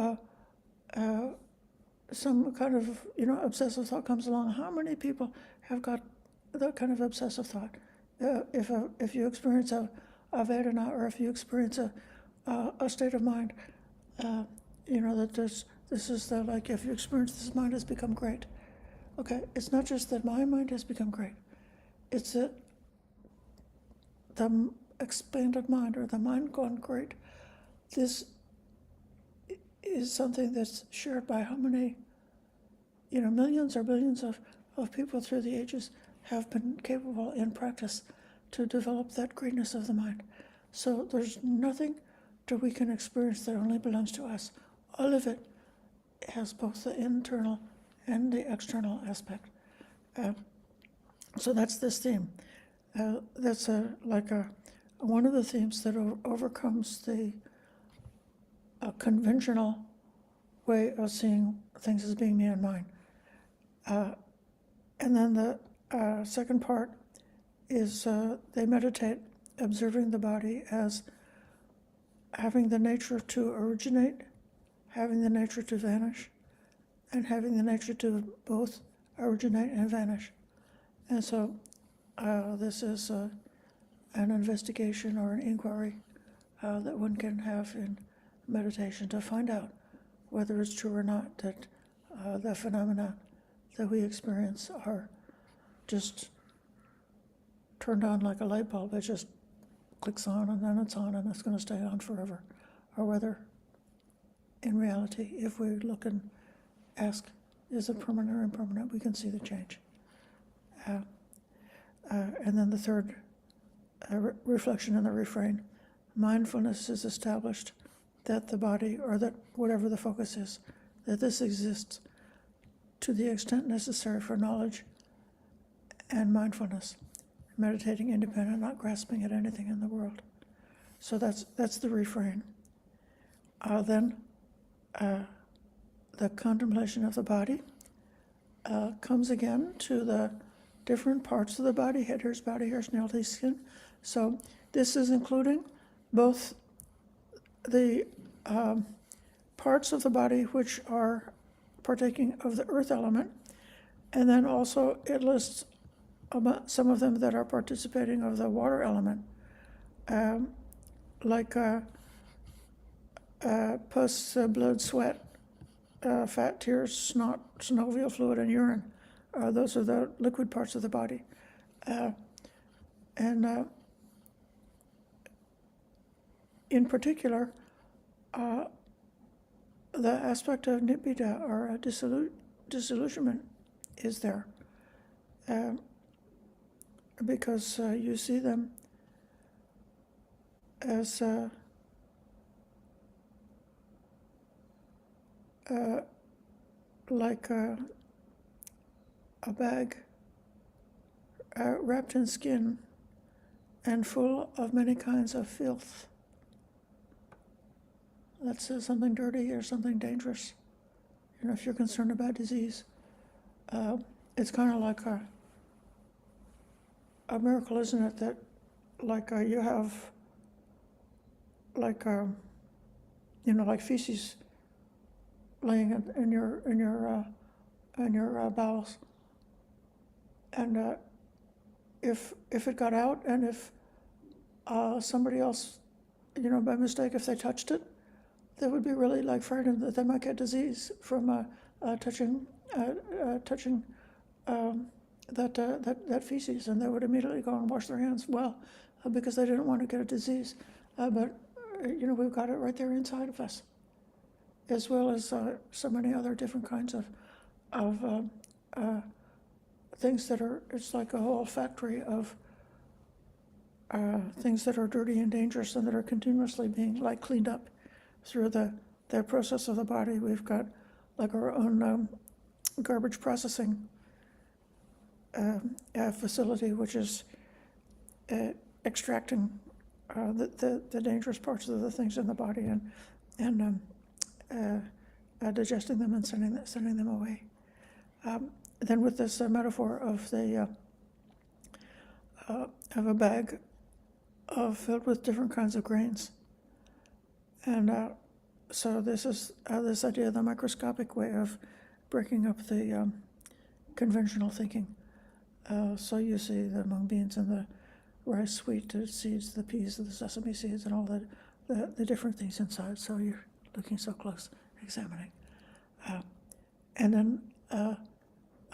some kind of obsessive thought comes along, how many people have got that kind of obsessive thought? If you experience a Vedana, or if you experience a state of mind, that this is the, like, if you experience this mind has become great. Okay, it's not just that my mind has become great. It's that the expanded mind, or the mind gone great, this is something that's shared by how many, millions or billions of people through the ages have been capable in practice to develop that greatness of the mind. So there's nothing that we can experience that only belongs to us. All of it has both the internal and the external aspect. So that's this theme. That's one of the themes that overcomes the conventional way of seeing things as being me and mine. And then the second part is they meditate, observing the body as having the nature to originate, having the nature to vanish, and having the nature to both originate and vanish. And so this is an investigation or an inquiry that one can have in meditation to find out whether it's true or not that the phenomena that we experience are just turned on like a light bulb. It just clicks on and then it's on and it's going to stay on forever. Or whether in reality, if we look and ask, is it permanent or impermanent, we can see the change. And then the third reflection in the refrain, mindfulness is established that the body, or that whatever the focus is, that this exists to the extent necessary for knowledge and mindfulness, meditating independent, not grasping at anything in the world. So that's the refrain. Then the contemplation of the body comes again to the different parts of the body, head, ears, body, hair, nail, teeth, skin. So this is including both the parts of the body which are partaking of the earth element, and then also it lists some of them that are participating of the water element, like pus, blood, sweat, fat, tears, snot, synovial fluid, and urine. Those are the liquid parts of the body. And in particular, the aspect of nibbida, or disillusionment, is there. Because you see them as like a bag wrapped in skin and full of many kinds of filth. That's something dirty or something dangerous. You know, if you're concerned about disease, it's kind of like a miracle, isn't it? That like you have like like feces laying in your bowels, and if it got out, and if somebody else, by mistake, if they touched it, they would be really like frightened that they might get disease from touching that feces, and they would immediately go and wash their hands because they didn't want to get a disease. But we've got it right there inside of us, as well as so many other different kinds of things that are. It's like a whole factory of things that are dirty and dangerous, and that are continuously being cleaned up through the process of the body. We've got like our own garbage processing facility, which is extracting the dangerous parts of the things in the body and digesting them and sending them away. Then with this metaphor of of a bag filled with different kinds of grains, and so this is this idea of the microscopic way of breaking up the conventional thinking. So you see the mung beans and the rice wheat seeds, the peas, the sesame seeds, and all the different things inside. So you're looking so close, examining. And then a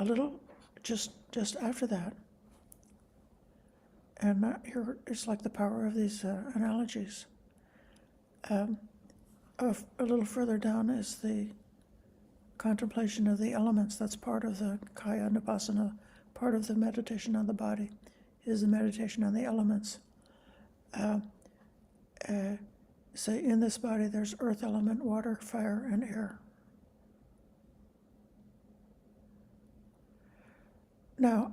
little just after that, and here it's like the power of these analogies. A little further down is the contemplation of the elements. That's part of the kaya nupassana. Part of the meditation on the body is the meditation on the elements. Say in this body there's earth element, water, fire, and air. Now,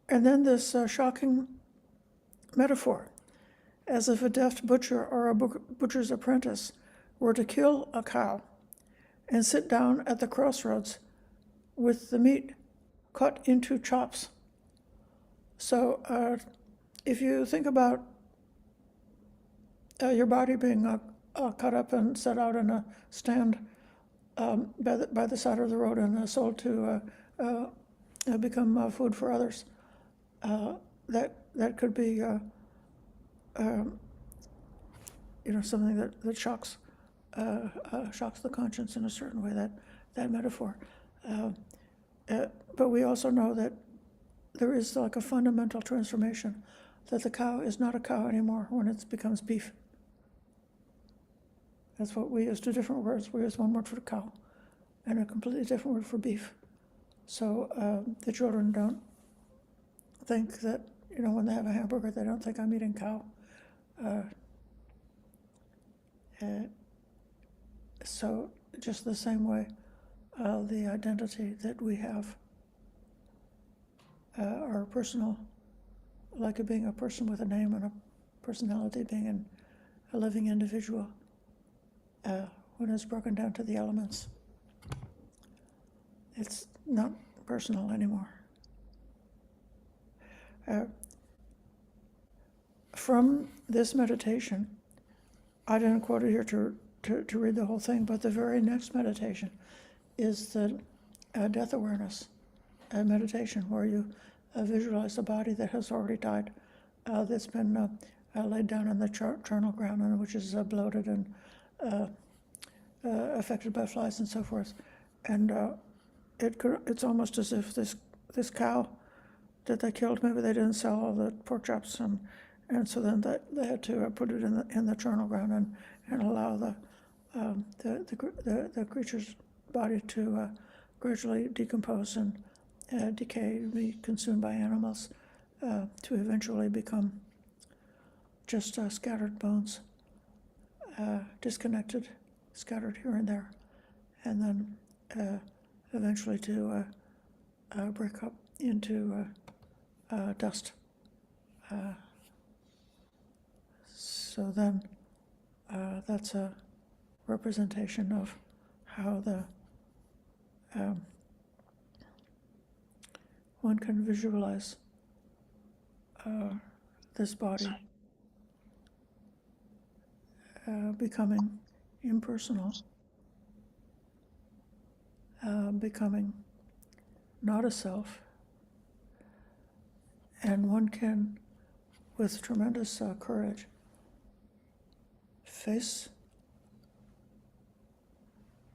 and then this shocking metaphor, as if a deft butcher or a butcher's apprentice were to kill a cow and sit down at the crossroads with the meat cut into chops. So if you think about your body being cut up and set out in a stand by the side of the road and sold to become food for others, that could be something that shocks the conscience in a certain way, that metaphor. But we also know that there is like a fundamental transformation, that the cow is not a cow anymore when it becomes beef. That's what we use, two different words. We use one word for cow and a completely different word for beef. So the children don't think that, when they have a hamburger, they don't think I'm eating cow. So just the same way, the identity that we have, our personal, like it being a person with a name and a personality, being a living individual, when it's broken down to the elements, it's not personal anymore. From this meditation, I didn't quote it here to read the whole thing, but the very next meditation is the death awareness meditation, where you visualize a body that has already died, that's been laid down in the charnel ground, and which is bloated and affected by flies and so forth. And it's almost as if this cow that they killed, maybe they didn't sell all the pork chops, and so then they had to put it in the charnel ground and allow the creature's body to gradually decompose and decay, be consumed by animals, to eventually become just scattered bones, disconnected, scattered here and there, and then eventually to break up into dust. So then that's a representation of how one can visualize this body becoming impersonal, becoming not a self, and one can, with tremendous courage, face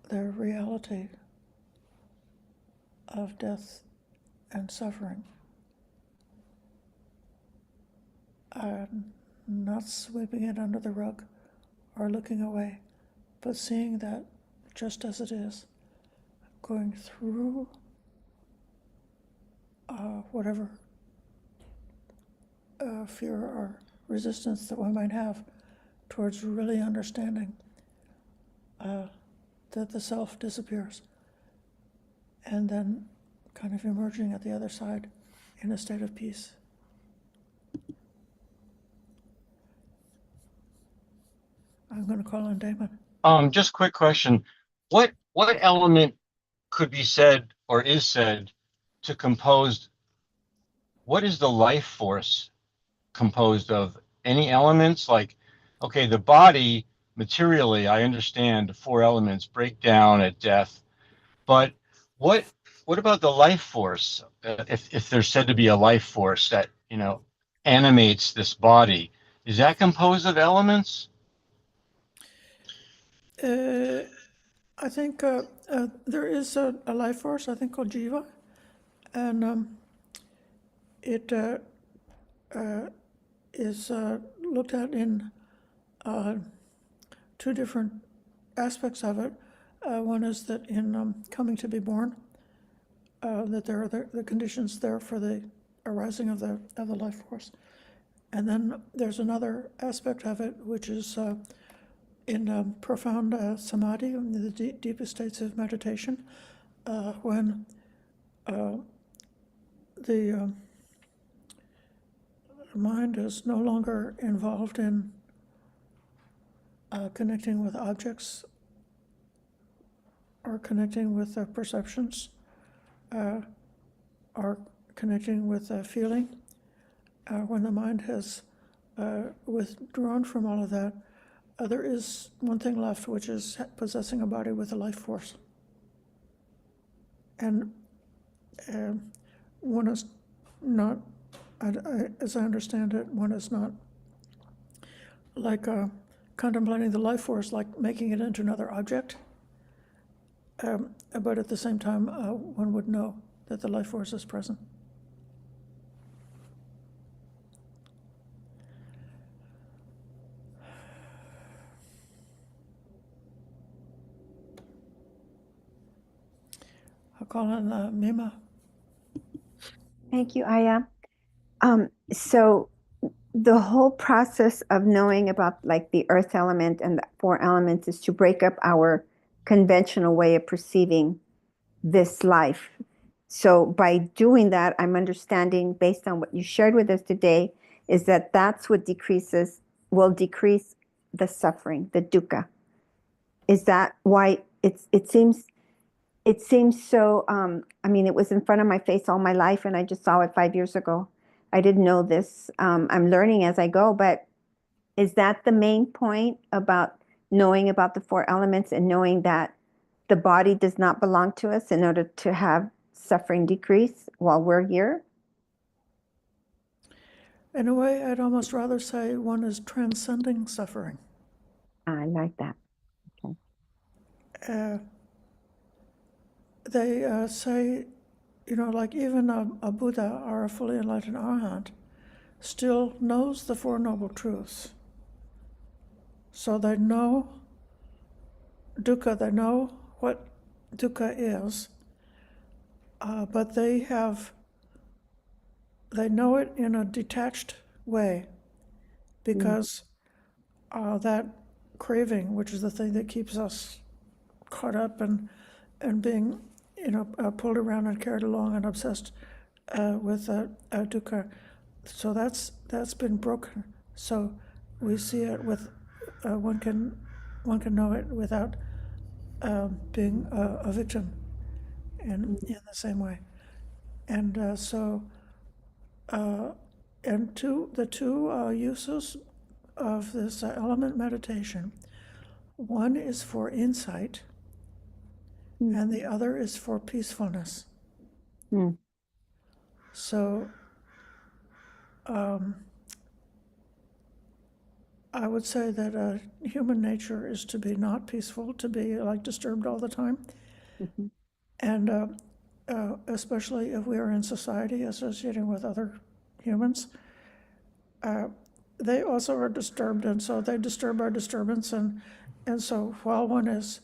the reality of death and suffering, not sweeping it under the rug or looking away, but seeing that just as it is, going through whatever fear or resistance that one might have towards really understanding that the self disappears, and then kind of emerging at the other side in a state of peace. I'm going to call on Damon.
Just quick question. What element could be said or is said to compose, what is the life force composed of? Any elements? Like, okay, the body materially, I understand the four elements break down at death, but what about the life force? If there's said to be a life force that animates this body, is that composed of elements?
I think there is a life force, I think, called Jiva, and it is looked at in two different aspects of it. One is that in coming to be born, that there are the conditions there for the arising of the life force. And then there's another aspect of it, which is in profound samadhi, in the deepest states of meditation, when the mind is no longer involved in connecting with objects or connecting with perceptions are connecting with a feeling, when the mind has withdrawn from all of that, there is one thing left, which is possessing a body with a life force. And one is not, as I understand it, one is not like contemplating the life force, like making it into another object. But at the same time, one would know that the life force is present. I'll call on Mima.
Thank you, Ayya. So the whole process of knowing about like the earth element and the four elements is to break up our conventional way of perceiving this life. So by doing that, I'm understanding based on what you shared with us today, is that that's what will decrease the suffering, the dukkha. Is that why it seems so, I mean, it was in front of my face all my life and I just saw it 5 years ago. I didn't know this. I'm learning as I go, but is that the main point about knowing about the four elements and knowing that the body does not belong to us in order to have suffering decrease while we're here?
In a way, I'd almost rather say one is transcending suffering.
I like that.
They say, like even a Buddha or a fully enlightened Arahant still knows the Four Noble Truths. So they know dukkha, they know what dukkha is, but they know it in a detached way because that craving, which is the thing that keeps us caught up and being, pulled around and carried along and obsessed with dukkha. So that's been broken. So we see it with one can know it without being a victim in the same way. And the two uses of this element meditation, one is for insight and the other is for peacefulness.
Mm.
So I would say that human nature is to be not peaceful, to be like disturbed all the time.
Mm-hmm.
And especially if we are in society associating with other humans, they also are disturbed, and so they disturb our disturbance. And so while one is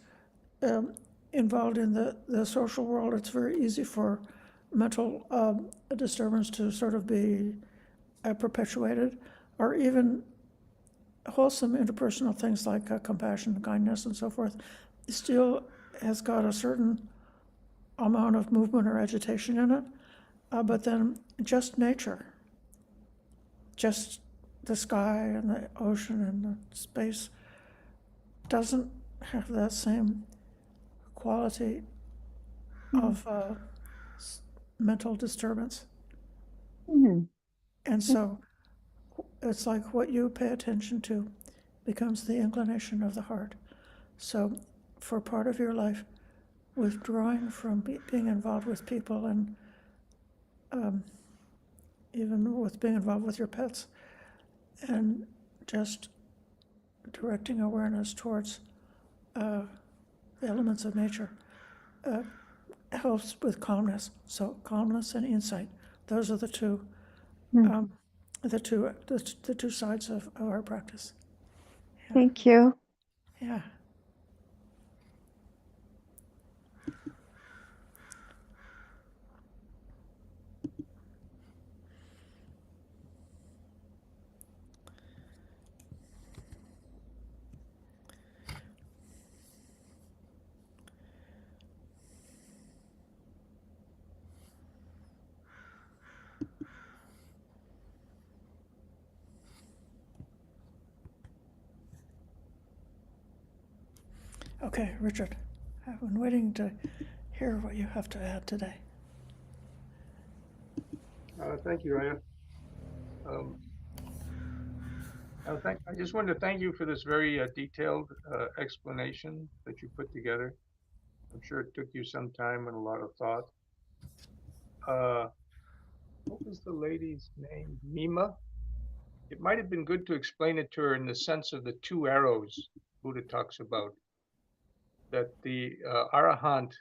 involved in the social world, it's very easy for mental disturbance to sort of be perpetuated, or even wholesome interpersonal things like compassion, kindness, and so forth, still has got a certain amount of movement or agitation in it. But then just nature, just the sky and the ocean and the space doesn't have that same quality of mental disturbance.
Mm-hmm.
And so it's like what you pay attention to becomes the inclination of the heart. So for part of your life, withdrawing from being involved with people and even with being involved with your pets, and just directing awareness towards the elements of nature helps with calmness. So calmness and insight, those are the two sides of our practice.
Thank you.
Yeah. Okay, Richard, I've been waiting to hear what you have to add today.
Thank you, Ayya. I just wanted to thank you for this very detailed explanation that you put together. I'm sure it took you some time and a lot of thought. What was the lady's name? Mima? It might have been good to explain it to her in the sense of the two arrows Buddha talks about. That the Arahant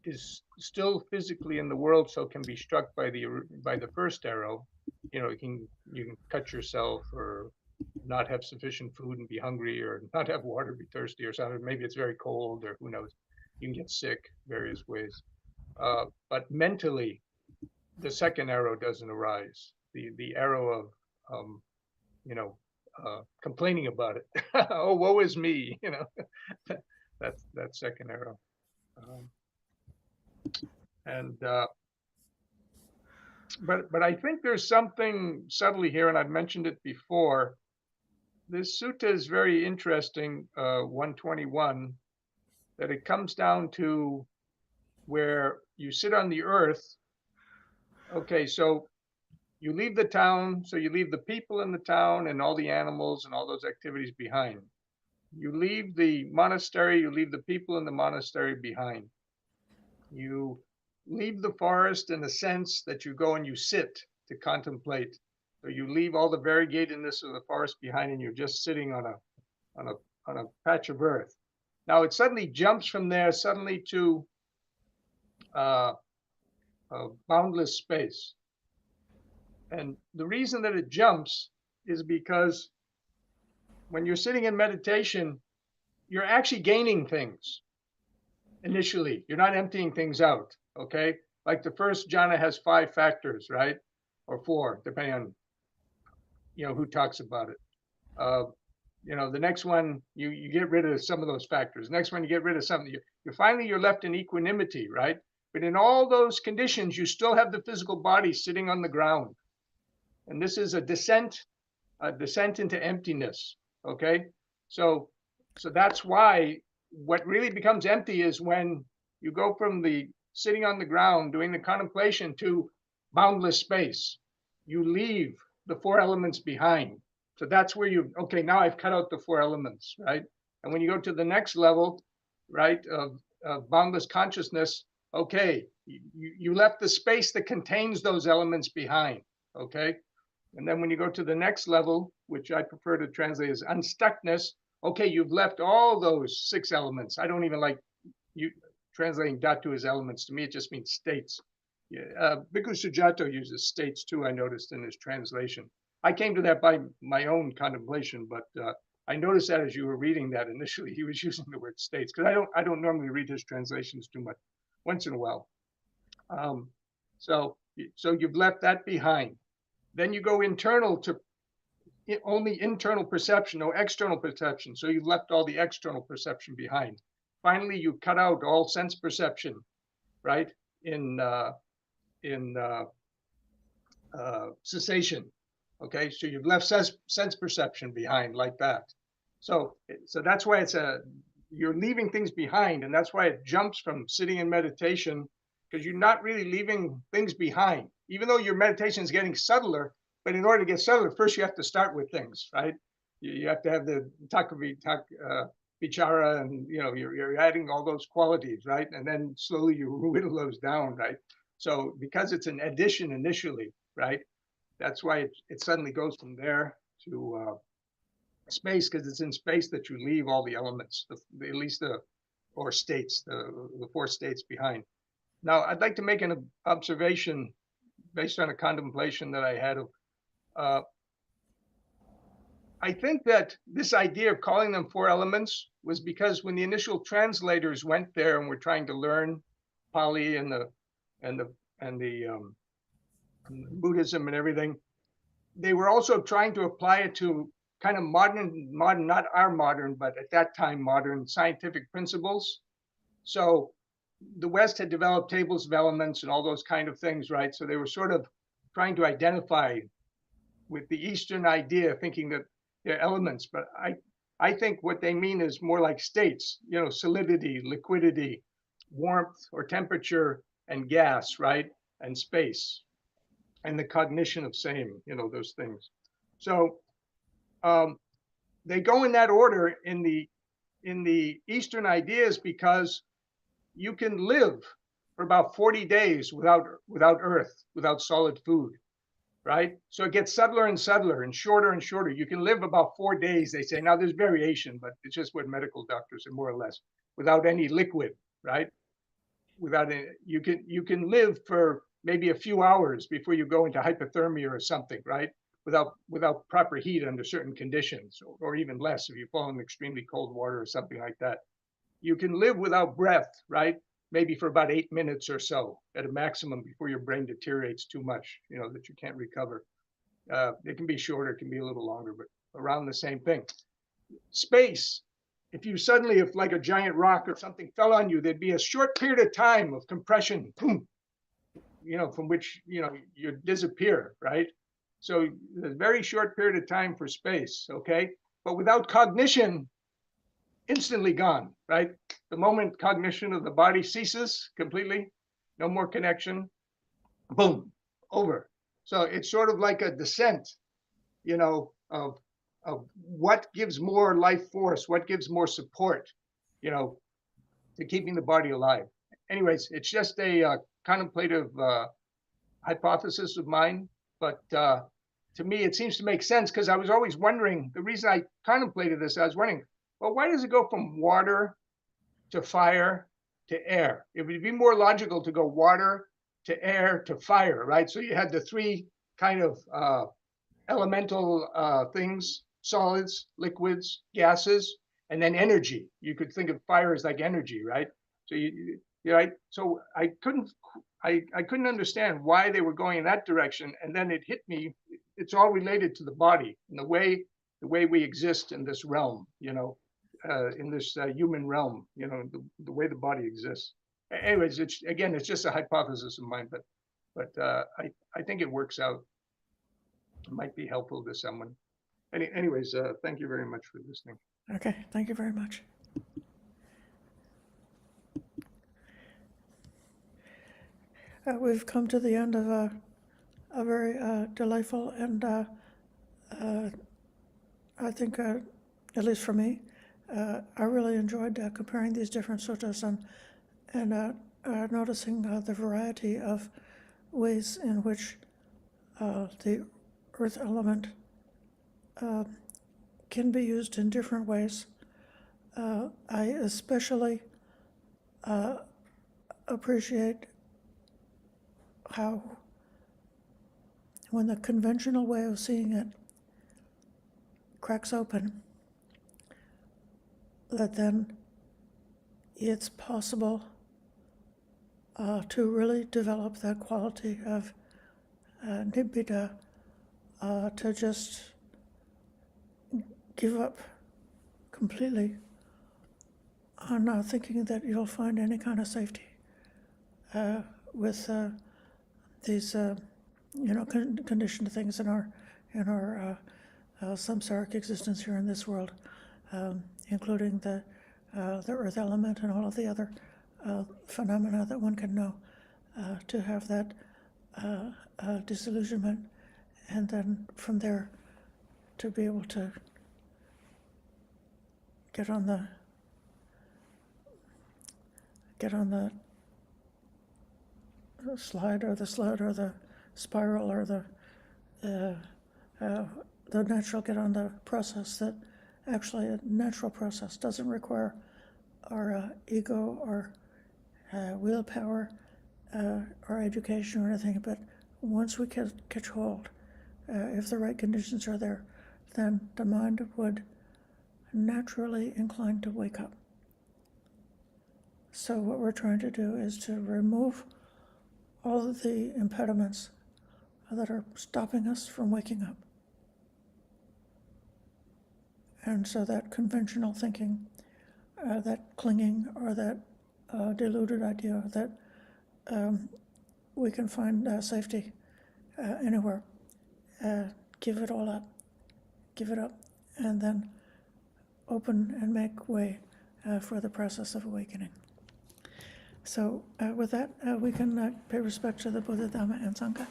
is still physically in the world, so can be struck by the first arrow. You know, you can cut yourself, or not have sufficient food and be hungry, or not have water, be thirsty, or something. Maybe it's very cold, or who knows. You can get sick various ways. But mentally, the second arrow doesn't arise. The arrow of complaining about it. Oh, woe is me. You know, that's that second arrow. But I think there's something subtly here, and I've mentioned it before. This sutta is very interesting, 121, that it comes down to where you sit on the earth. Okay, so you leave the town, so you leave the people in the town and all the animals and all those activities behind. You leave the monastery, you leave the people in the monastery behind. You leave the forest in the sense that you go and you sit to contemplate. So you leave all the variegatedness of the forest behind, and you're just sitting on a patch of earth. Now it suddenly jumps from there suddenly to a boundless space. And the reason that it jumps is because when you're sitting in meditation, you're actually gaining things initially. You're not emptying things out, okay? Like the first jhana has 5 factors, right? Or 4, depending on, who talks about it. The next one, you get rid of some of those factors. The next one, you get rid of something. You're left in equanimity, right? But in all those conditions, you still have the physical body sitting on the ground. And this is a descent into emptiness, okay? So that's why what really becomes empty is when you go from the sitting on the ground doing the contemplation to boundless space. You leave the 4 elements behind. So that's where okay, now I've cut out the 4 elements, right? And when you go to the next level, right, of boundless consciousness, okay, you left the space that contains those elements behind, okay? And then when you go to the next level, which I prefer to translate as unstuckness, okay, you've left all those 6 elements. I don't even like you translating dhatu as elements. To me, it just means states. Bhikkhu Sujato uses states too, I noticed in his translation. I came to that by my own contemplation, but I noticed that as you were reading that initially, he was using the word states, because I don't normally read his translations too much, once in a while. So you've left that behind. Then you go internal to only internal perception, no external perception. So you've left all the external perception behind. Finally, you cut out all sense perception, right? In cessation. Okay, so you've left sense perception behind like that. So that's why you're leaving things behind, and that's why it jumps from sitting in meditation, because you're not really leaving things behind, even though your meditation is getting subtler. But in order to get subtler, first you have to start with things, right? You have to have the vichara, and you're adding all those qualities, right? And then slowly you whittle those down, right? So because it's an addition initially, right? That's why it suddenly goes from there to space, because it's in space that you leave all the elements, at least the 4 states, the 4 states behind. Now, I'd like to make an observation based on a contemplation that I had of, I think that this idea of calling them 4 elements was because when the initial translators went there and were trying to learn Pali and the Buddhism and everything, they were also trying to apply it to kind of modern, not our modern, but at that time modern scientific principles. So the West had developed tables of elements and all those kind of things, right? So they were sort of trying to identify with the Eastern idea, thinking that they're elements. But I think what they mean is more like states, solidity, liquidity, warmth or temperature, and gas, right? And space. and the cognition of same, those things. So they go in that order in the Eastern ideas because you can live for about 40 days without earth, without solid food, right? So it gets subtler and subtler and shorter. You can live about 4 days, they say. Now there's variation, but it's just what medical doctors say, more or less, without any liquid, right? Without any, you can live for maybe a few hours before you go into hypothermia or something, right? Without proper heat under certain conditions, or even less if you fall in extremely cold water or something like that. You can live without breath, right? Maybe for about 8 minutes or so at a maximum before your brain deteriorates too much, that you can't recover. It can be shorter, it can be a little longer, but around the same thing. Space, if like a giant rock or something fell on you, there'd be a short period of time of compression, boom, from which, you disappear, right? So a very short period of time for space, okay? But without cognition, instantly gone, right? The moment cognition of the body ceases completely, no more connection, boom, over. So it's sort of like a descent, of what gives more life force, what gives more support, to keeping the body alive. Anyways, it's just a contemplative hypothesis of mine, but to me, it seems to make sense, because I was always wondering, the reason I contemplated this, I was wondering, well, why does it go from water to fire to air? It would be more logical to go water to air to fire, right? So you had the three kind of elemental things: solids, liquids, gases, and then energy. You could think of fire as like energy, right? So right? So I couldn't understand why they were going in that direction, and then it hit me. It's all related to the body and the way we exist in this realm, in this human realm, the way the body exists. Anyways, it's just a hypothesis of mine, but I think it works out. It might be helpful to someone. Anyways, thank you very much for listening.
Okay, thank you very much. We've come to the end of a very delightful and I think, at least for me, I really enjoyed comparing these different suttas and noticing the variety of ways in which the earth element can be used in different ways. I especially appreciate how, when the conventional way of seeing it cracks open, that then it's possible to really develop that quality of nibbida, to just give up completely on thinking that you'll find any kind of safety with these, conditioned things in our samsaric existence here in this world, including the earth element and all of the other phenomena that one can know, to have that disillusionment, and then from there to be able to get on the slide or the sled or the spiral or the natural, get on the process that actually a natural process doesn't require our ego or willpower or education or anything, but once we catch hold, if the right conditions are there, then the mind would naturally incline to wake up. So what we're trying to do is to remove all of the impediments that are stopping us from waking up. And so that conventional thinking, that clinging, or that deluded idea that we can find safety anywhere, give it all up, give it up, and then open and make way for the process of awakening. So with that, we can pay respect to the Buddha, Dhamma, and Sangha.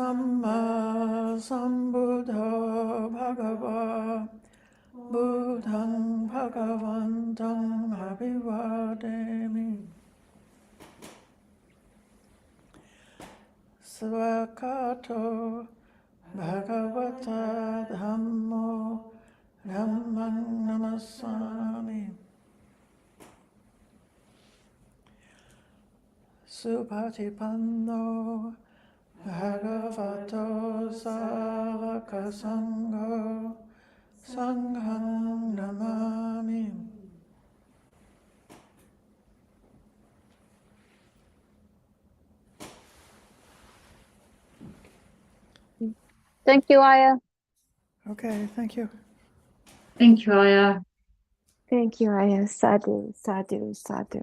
Samma Sambuddha Bhagava Buddhang Bhagavantang Abhivademi. Svakato Bhagavata Dhammo Dhammang Namasami. Supatipanno Bhagavato Savaka Sangho Sanghang Namami.
Thank you, Ayya.
Okay, thank you.
Thank you, Ayya.
Thank you, Ayya. Sadhu, sadhu, sadhu.